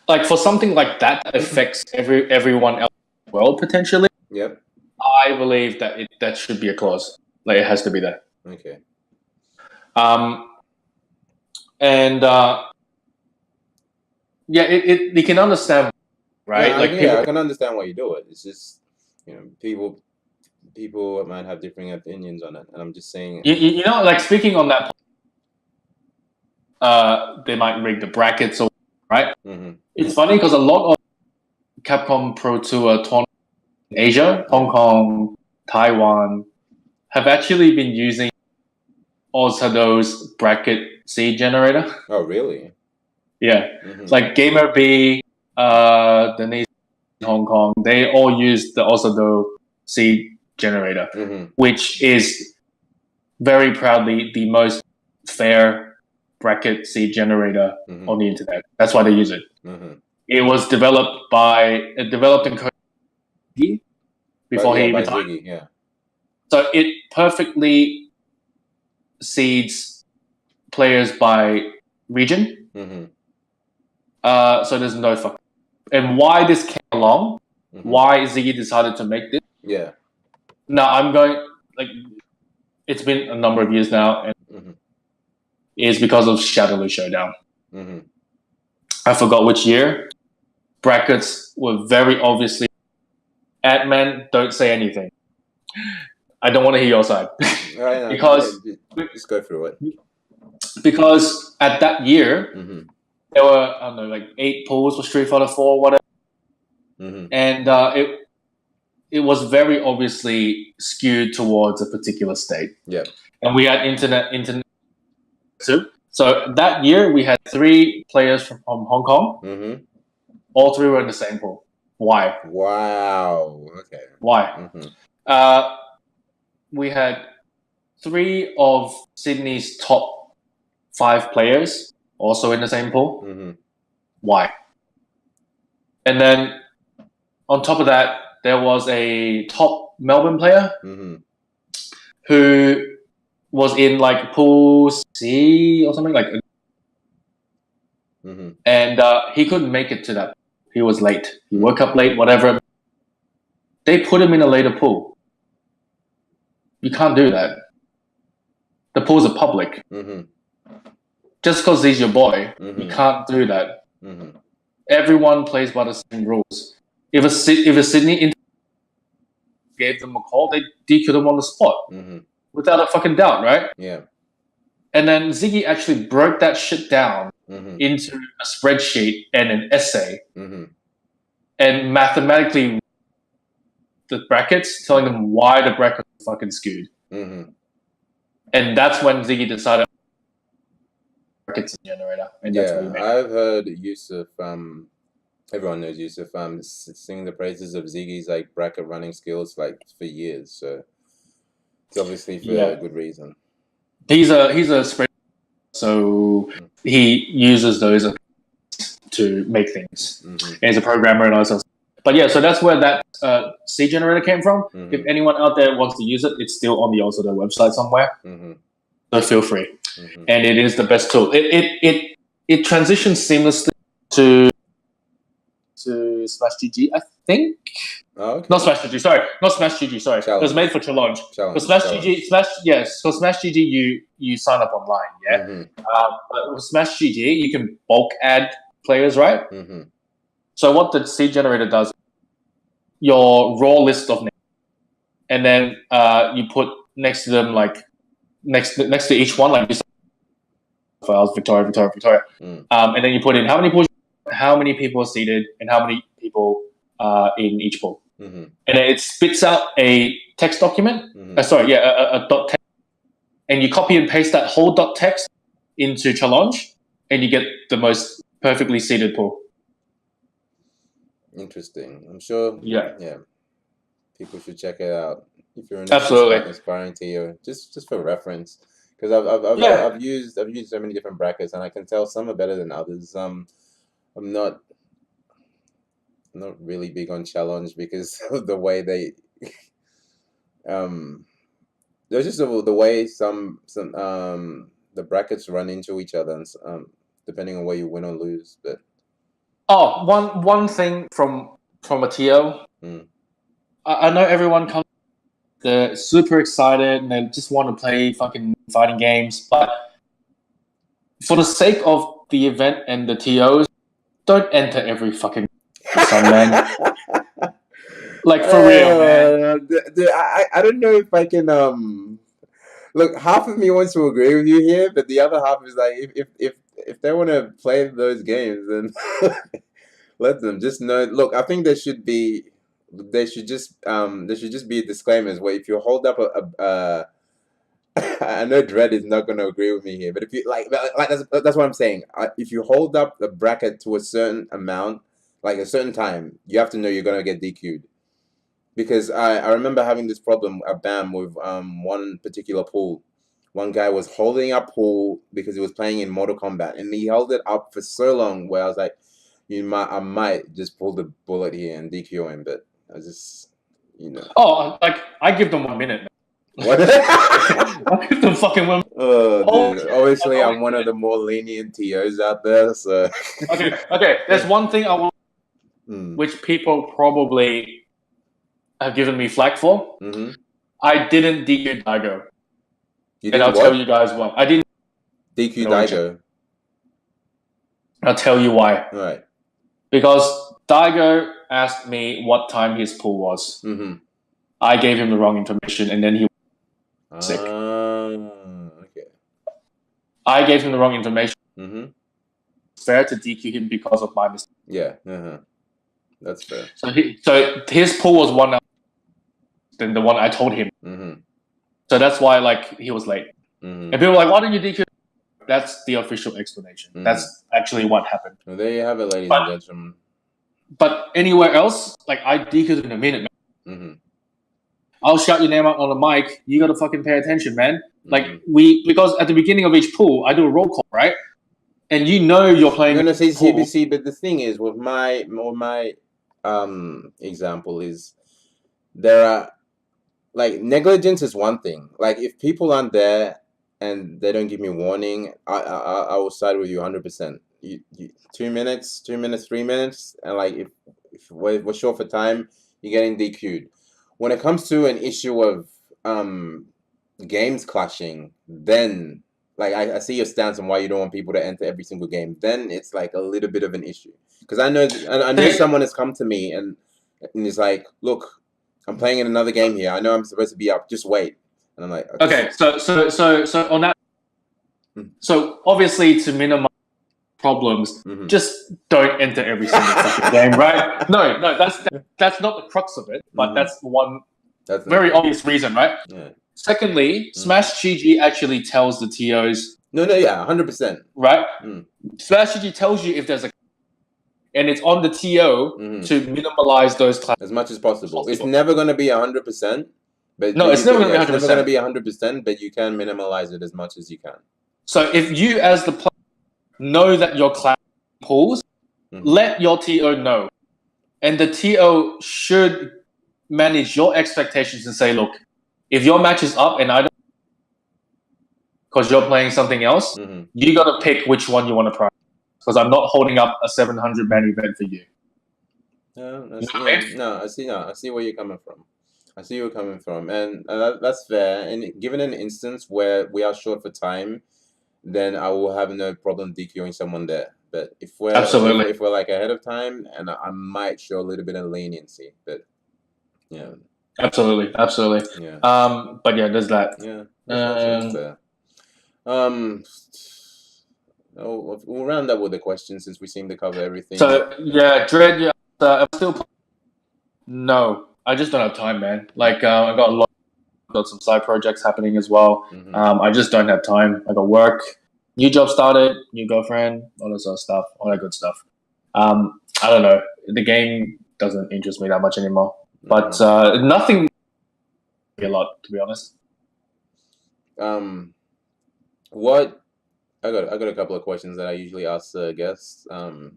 Like for something like that affects everyone else in the world potentially. Yep. I believe that should be a clause. Like it has to be there. Okay. And you can understand, right? Yeah, I can understand why you do it. It's just, people might have differing opinions on it, and I'm just saying. You know, like speaking on that, they might rig the brackets, right? Mm-hmm. It's funny because a lot of Capcom Pro Tour tournaments in Asia, Hong Kong, Taiwan, have actually been using OzHadou's bracket seed generator. Oh, really? Yeah. Mm-hmm. Like Gamer B, Denise in Hong Kong, they all use the OzHadou seed generator, which is very proudly the most fair bracket seed generator on the internet. That's why they use it. Mm-hmm. It was developed in Korea before he retired. Ziggy, yeah. So it perfectly seeds players by region. Mm-hmm. So there's no fuck. And why this came along, why Ziggy decided to make this? Yeah. Now I'm going, like, it's been a number of years now, and it's because of Shadowless Showdown. Mm-hmm. I forgot which year. Brackets were very obviously, Ant-Man, don't say anything. I don't want to hear your side. Because just go through it. Because at that year, there were, I don't know, like 8 pools for Street Fighter 4, whatever. And it was very obviously skewed towards a particular state. Yeah. And we had internet too. So that year we had 3 players from Hong Kong. All 3 were in the same pool. Why? Wow. Okay. Why? We had 3 of Sydney's top 5 players also in the same pool. Why? And then on top of that, there was a top Melbourne player who was in like pool C or something like. And he couldn't make it to that. He was late. He woke up late, whatever. They put him in a later pool. You can't do that. The pools are public. Just because he's your boy, you can't do that. Everyone plays by the same rules. If a Sydney gave them a call, they DQ'd them on the spot. Without a fucking doubt, right? Yeah. And then Ziggy actually broke that shit down into a spreadsheet and an essay. And mathematically the brackets, telling them why the brackets are fucking skewed. And that's when Ziggy decided brackets generator. And that's what he made. I've heard Yusuf, everyone knows Yusuf, singing the praises of Ziggy's like bracket running skills like for years. So it's obviously for a good reason. He's a spreadsheet, so he uses those to make things. He's a programmer and all that. But yeah, so that's where that C generator came from. If anyone out there wants to use it, it's still on the OzHadou website somewhere. So feel free. And it is the best tool. It transitions seamlessly to Smash GG, I think. Oh, okay. Not Smash GG, sorry. Not Smash GG, sorry. Challenge. It was made for Challenge. For Smash GG, Smash GG, you sign up online, yeah? But with Smash GG, you can bulk add players, right? So what the seed generator does, your raw list of names, and then you put next to them, like, next to each one, like, files, Victoria. And then you put in how many pools, how many people are seated and how many people are in each pool. Mm-hmm. And it spits out a text document. Mm-hmm. A dot text. And you copy and paste that whole dot text into challenge, and you get the most perfectly seated pool. Interesting. I'm sure. Yeah. People should check it out if you're an Absolutely. aspiring TO, just for reference. Because I've used so many different brackets, and I can tell some are better than others. I'm not really big on challenge because of the way they there's just the way some the brackets run into each other, and depending on where you win or lose. But one thing from a TO, I know everyone comes, they're super excited and they just want to play fucking fighting games, but for the sake of the event and the TOs, don't enter every fucking son, man. Like, for real, man. I don't know if I can look. Half of me wants to agree with you here, but the other half is like, if they want to play those games, then let them. Just know. Look, I think there should just be disclaimers where if you hold up a I know Dredd is not going to agree with me here, but if you like that's what I'm saying. If you hold up the bracket to a certain amount, like a certain time, you have to know you're going to get DQ'd. Because I remember having this problem at BAM with one particular pool. One guy was holding up pool because he was playing in Mortal Kombat, and he held it up for so long where I was like, I might just pull the bullet here and DQ him, but I just, Oh, like, I give them 1 minute. What? I give them fucking 1 minute. Oh, dude. Obviously, I'm one of the more lenient TOs out there, so. Okay. There's one thing I want, which people probably have given me flack for. Mm-hmm. I didn't DQ Daigo. And I'll tell you guys why. I didn't DQ Daigo. I'll tell you why. Right. Because Daigo asked me what time his pool was. Mm-hmm. I gave him the wrong information, and then he was sick. Okay. I gave him the wrong information. Mm-hmm. It's fair to DQ him because of my mistake. Yeah. Uh-huh. That's fair. So his pool was 1 hour than the one I told him. Mm-hmm. So that's why, like, he was late. Mm-hmm. And people were like, why didn't you DQ? That's the official explanation. Mm-hmm. That's actually what happened. Well, there you have it, ladies and gentlemen. But anywhere else, like, I DQ'd in a minute, man. Mm-hmm. I'll shout your name out on the mic. You gotta fucking pay attention, man. Like, Mm-hmm. because at the beginning of each pool, I do a roll call, right? And you're playing. I'm gonna say CBC, but the thing is, with my example is, there are, like, negligence is one thing. Like, if people aren't there and they don't give me warning, I will side with you 100%. You 2 minutes, 3 minutes, and like if we're short for time, you're getting DQ'd. When it comes to an issue of games clashing, then like I see your stance on why you don't want people to enter every single game. Then it's like a little bit of an issue, because I know someone has come to me and is like, look, I'm playing in another game here. I know I'm supposed to be up. Just wait. And I'm like, okay. So on that. So obviously, to minimize problems, mm-hmm. just don't enter every single fucking game, right? No, that's not the crux of it, but mm-hmm. that's very obvious reason, right? Yeah. Secondly, mm-hmm. Smash GG actually tells the TOs. No, yeah, 100%. Right? Smash GG tells you if there's and it's on the TO mm-hmm. to minimize those classes as much as possible. It's never going to be 100%. But no, it's never going to be 100%. It's never going to be 100%, but you can minimize it as much as you can. So if you, as the player, know that your class pulls, mm-hmm. let your TO know. And the TO should manage your expectations and say, look, if your match is up and I don't, because you're playing something else, mm-hmm. you got to pick which one you want to prioritize. Because I'm not holding up a 700 man event for you. I see where you're coming from. I see where you're coming from, and that's fair. And given an instance where we are short for time, then I will have no problem DQing someone there. But if we're like ahead of time, and I might show a little bit of leniency, but yeah, absolutely. Yeah. But yeah, there's that. Yeah, that's fair. Oh, we'll round up with the questions since we seem to cover everything. So yeah, Dread. Yeah, I'm still. No, I just don't have time, man. Like I got some side projects happening as well. Mhm. I just don't have time. I got work, new job started, new girlfriend, all that sort of stuff, all that good stuff. I don't know. The game doesn't interest me that much anymore. But nothing a lot, to be honest. What I got a couple of questions that I usually ask guests.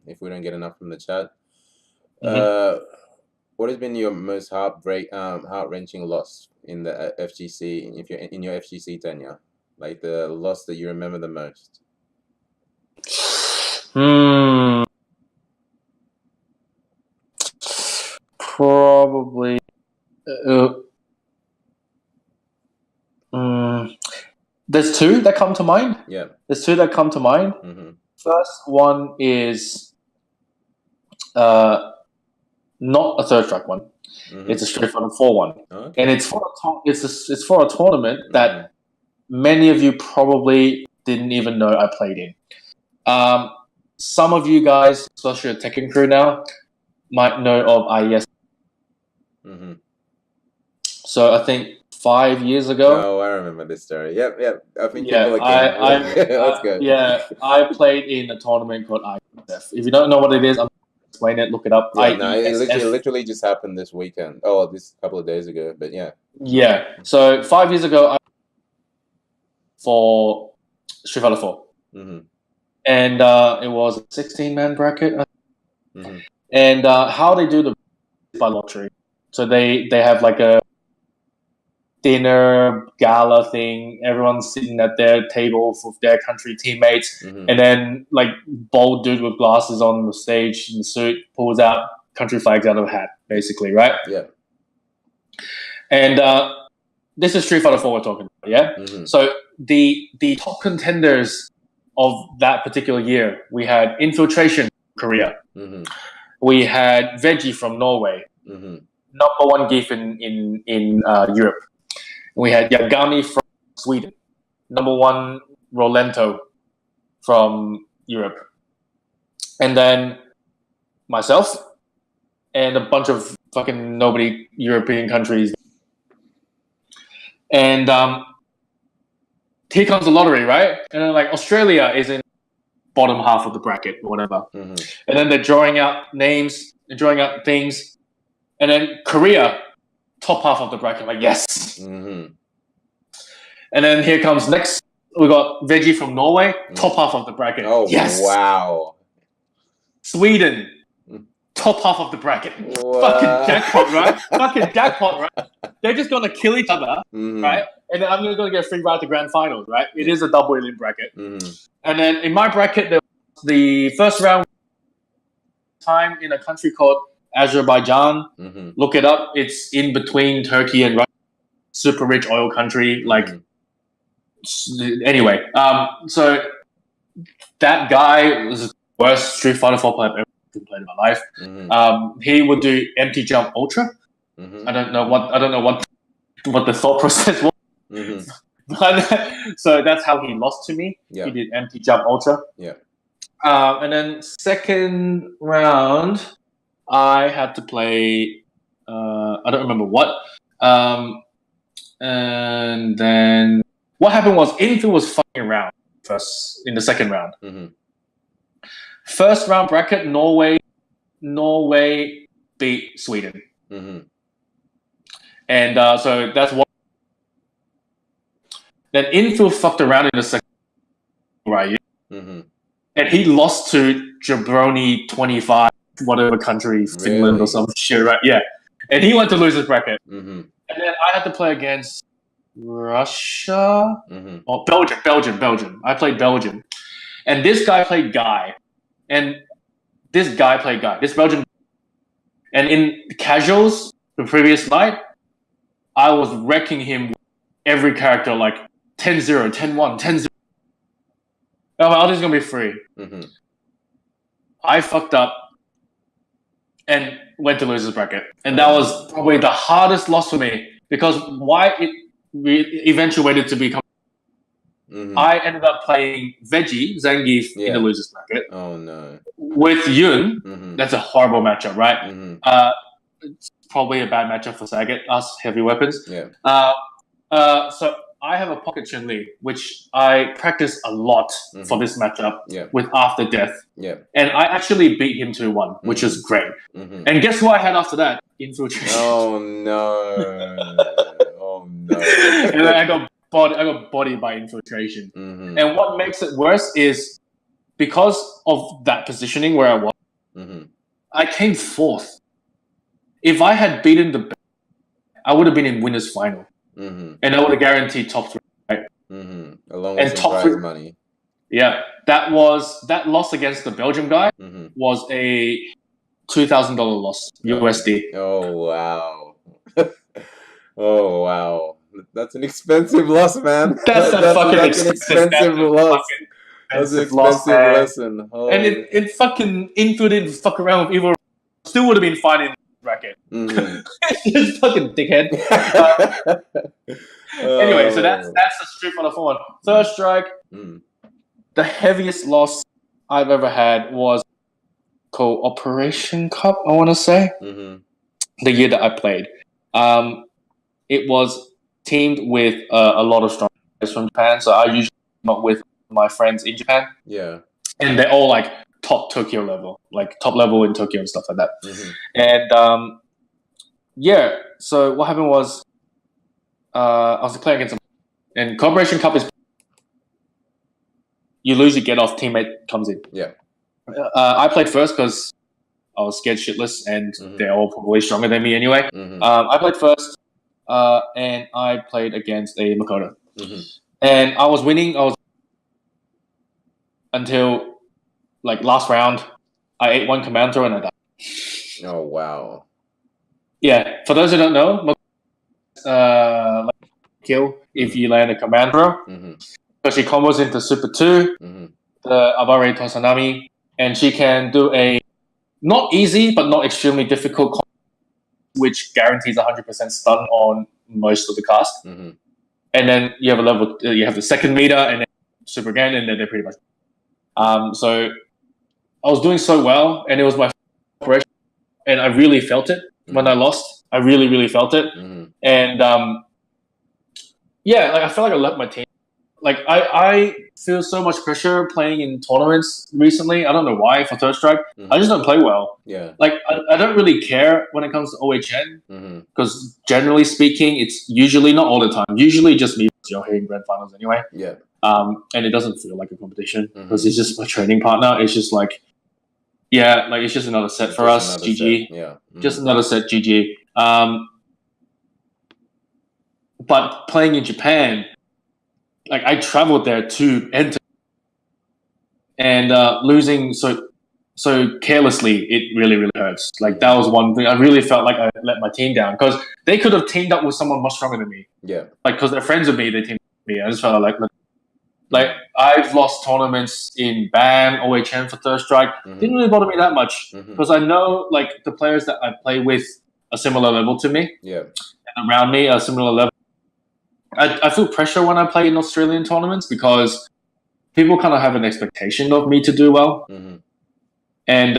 If we don't get enough from the chat, what has been your most heart-wrenching loss in the FGC? If you're in your FGC tenure, like the loss that you remember the most. Probably. There's two that come to mind. Yeah. There's two that come to mind. Mm-hmm. First one is not a third track one. Mm-hmm. It's a Street Fighter 4 one. Okay. And it's for a tournament that many of you probably didn't even know I played in. Some of you guys, especially a Tekken crew now, might know of IES. Mm-hmm. So I think 5 years ago. Oh, I remember this story. Yep. I think let's go. Yeah, I played in a tournament called IESF. If you don't know what it is, I'm explain it. Look it up. Yeah, no, it literally just happened this weekend. Oh, this couple of days ago. But yeah. Yeah. So 5 years ago, for Street Fighter 4, and it was a 16-man bracket. And how they do the by lottery. So they have like a dinner gala thing. Everyone's sitting at their table with their country teammates, and then like bald dude with glasses on the stage in the suit pulls out country flags out of a hat, basically, right? Yeah. And this is Street Fighter 4 we're talking about, yeah. So the top contenders of that particular year, we had Infiltration Korea, we had Veggie from Norway, number one GIF in Europe. We had Yagami from Sweden, number one Rolento from Europe, and then myself and a bunch of fucking nobody European countries. And here comes the lottery, right? And then like Australia is in bottom half of the bracket or whatever, and then they're drawing out names, they're drawing out things, and then Korea, top half of the bracket, like yes. And then here comes next. We got Veggie from Norway, top half of the bracket. Oh, yes! Wow. Sweden, top half of the bracket. Fucking jackpot, right? Fucking jackpot, right? They're just gonna kill each other, right? And then I'm gonna get a free ride to grand finals, right? It is a double elite bracket. And then in my bracket, there was the first round time in a country called Azerbaijan. Look it up. It's in between Turkey and Russia. Super rich oil country, like. Anyway, so that guy was the worst Street Fighter 4 player I've ever played in my life. He would do empty jump ultra. I don't know what the thought process was. But, so that's how he lost to me. He did empty jump ultra. And then second round, I had to play. I don't remember what. And then. What happened was Infield was fucking around first in the second round. First round bracket, Norway beat Sweden. And so that's one. Then Infield fucked around in the second round, right? And he lost to Jabroni 25, whatever country, Finland or some shit, right? Yeah. And he went to losers bracket. And then I had to play against Russia or Belgium. I played Belgium, and this guy played Guy, and this guy played Guy. This Belgian, and in casuals the previous night, I was wrecking him with every character like 10-0, 10-1, 10-0. Oh, this is gonna be free. I fucked up and went to losers bracket, and that was probably the hardest loss for me because we eventuated to become I ended up playing Veggie Zangief in the losers bracket. Oh no. With Yun, that's a horrible matchup, right? It's probably a bad matchup for Sagat, us heavy weapons. Yeah. So I have a pocket Chun-Li, which I practice a lot for this matchup with After Death. Yeah. And I actually beat him 2-1, which is great. And guess what I had after that? Infiltration. Oh no. Oh no. And then I got bodied by Infiltration. And what makes it worse is because of that positioning where I was, I came fourth. If I had beaten the best, I would have been in winners final. And I would have guaranteed top 3, right? Along with some prize money. Yeah, that loss against the Belgium guy was a $2,000 loss USD. Oh wow! Oh wow! That's an expensive loss, man. That's a fucking expensive loss. That's an expensive lesson. Oh. And it fucking Infield didn't fuck around with evil. Still would have been fine in the bracket. Just fucking dickhead. Anyway, so that's the Street Fighter 4 one. Third Strike. The heaviest loss I've ever had was Cooperation Cup, I want to say. The year that I played. It was teamed with a lot of strong players from Japan, so I usually not with my friends in Japan. Yeah. And they're all like top Tokyo level, like top level in Tokyo and stuff like that. And yeah, so what happened was I was playing against them, and Cooperation Cup is you lose, you get off, teammate comes in. Yeah. I played first because I was scared shitless, and they're all probably stronger than me anyway. I played first, and I played against a Makoto. And I was winning. Until like last round, I ate one command throw and I died. Oh wow! Yeah, for those who don't know, kill if you land a command throw. So she combos into Super 2, the Abare Tosanami, and she can do a not easy but not extremely difficult combo, which guarantees 100% stun on most of the cast. And then you have you have the second meter, and then Super again, and then they're pretty much. So I was doing so well, and it was my operation, and I really felt it when I lost. I really, really felt it, and yeah, like I felt like I left my team. Like I feel so much pressure playing in tournaments recently. I don't know why for Third Strike. I just don't play well. Yeah. Like I don't really care when it comes to OHN because generally speaking, it's usually not all the time. Usually just me here in grand finals anyway. Yeah. And it doesn't feel like a competition because it's just my training partner. It's just like, yeah, like it's just another set for us. GG. Set. Yeah. Just another set. GG. But playing in Japan, like I traveled there to enter, and losing so carelessly, it really, really hurts. Like that was one thing. I really felt like I let my team down because they could have teamed up with someone much stronger than me. Yeah. Like because they're friends with me, they teamed with me. I just felt like I've lost tournaments in BAM, OHN for Third Strike. Didn't really bother me that much because I know like the players that I play with a similar level to me. Yeah. And around me are similar level. I feel pressure when I play in Australian tournaments because people kind of have an expectation of me to do well. And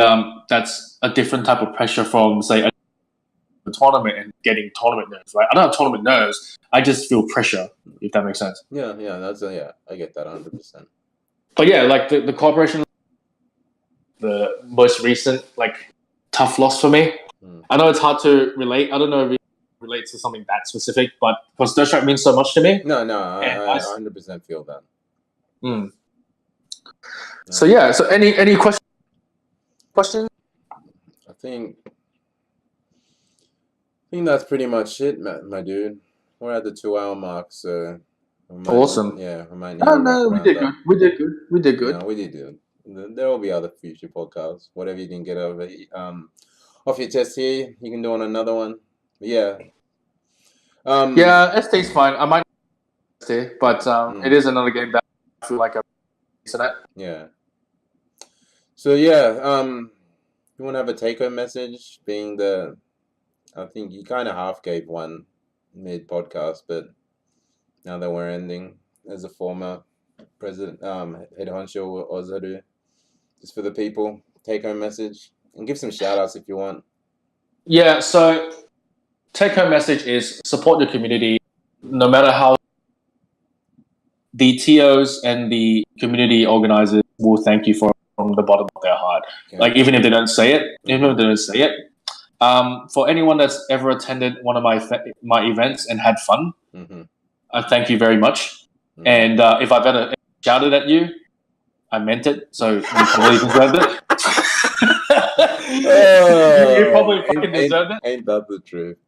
that's a different type of pressure from, say, a tournament and getting tournament nerves, right? I don't have tournament nerves. I just feel pressure, if that makes sense. Yeah, I get that 100%. But yeah, like the Cooperation, the most recent, like, tough loss for me. I know it's hard to relate. I don't know if it relates to something that specific, but because Third Strike means so much to me. No, I 100% feel that. So yeah, so any questions? I think that's pretty much it, my dude. We're at the 2-hour mark, so awesome. Yeah, we might. No, we did good. We did good. No, we did good. There will be other future podcasts. Whatever you can get over off your chest here, you can do on another one. Yeah. Yeah, ST's fine. I might ST, but it is another game that I feel like I'm using it. Yeah. So yeah, you want to have a take-home message? Being I think you kind of half gave one mid-podcast, but now that we're ending as a format, President, Head Honcho OzHadou, just for the people, take home message, and give some shout outs if you want. Yeah, so take home message is support the community, no matter how the TOs and the community organizers will thank you from the bottom of their heart. Okay. Like even if they don't say it, for anyone that's ever attended one of my events and had fun, I thank you very much. And if I've ever shouted at you, I meant it, so you probably deserved it. You probably fucking deserved it. Ain't that the truth?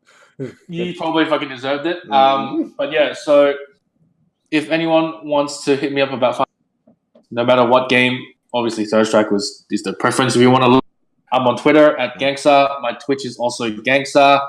You probably fucking deserved it. But yeah, so if anyone wants to hit me up about fun, no matter what game, obviously Third Strike is the preference if you want to look. I'm on Twitter at Genxa. My Twitch is also Genxa.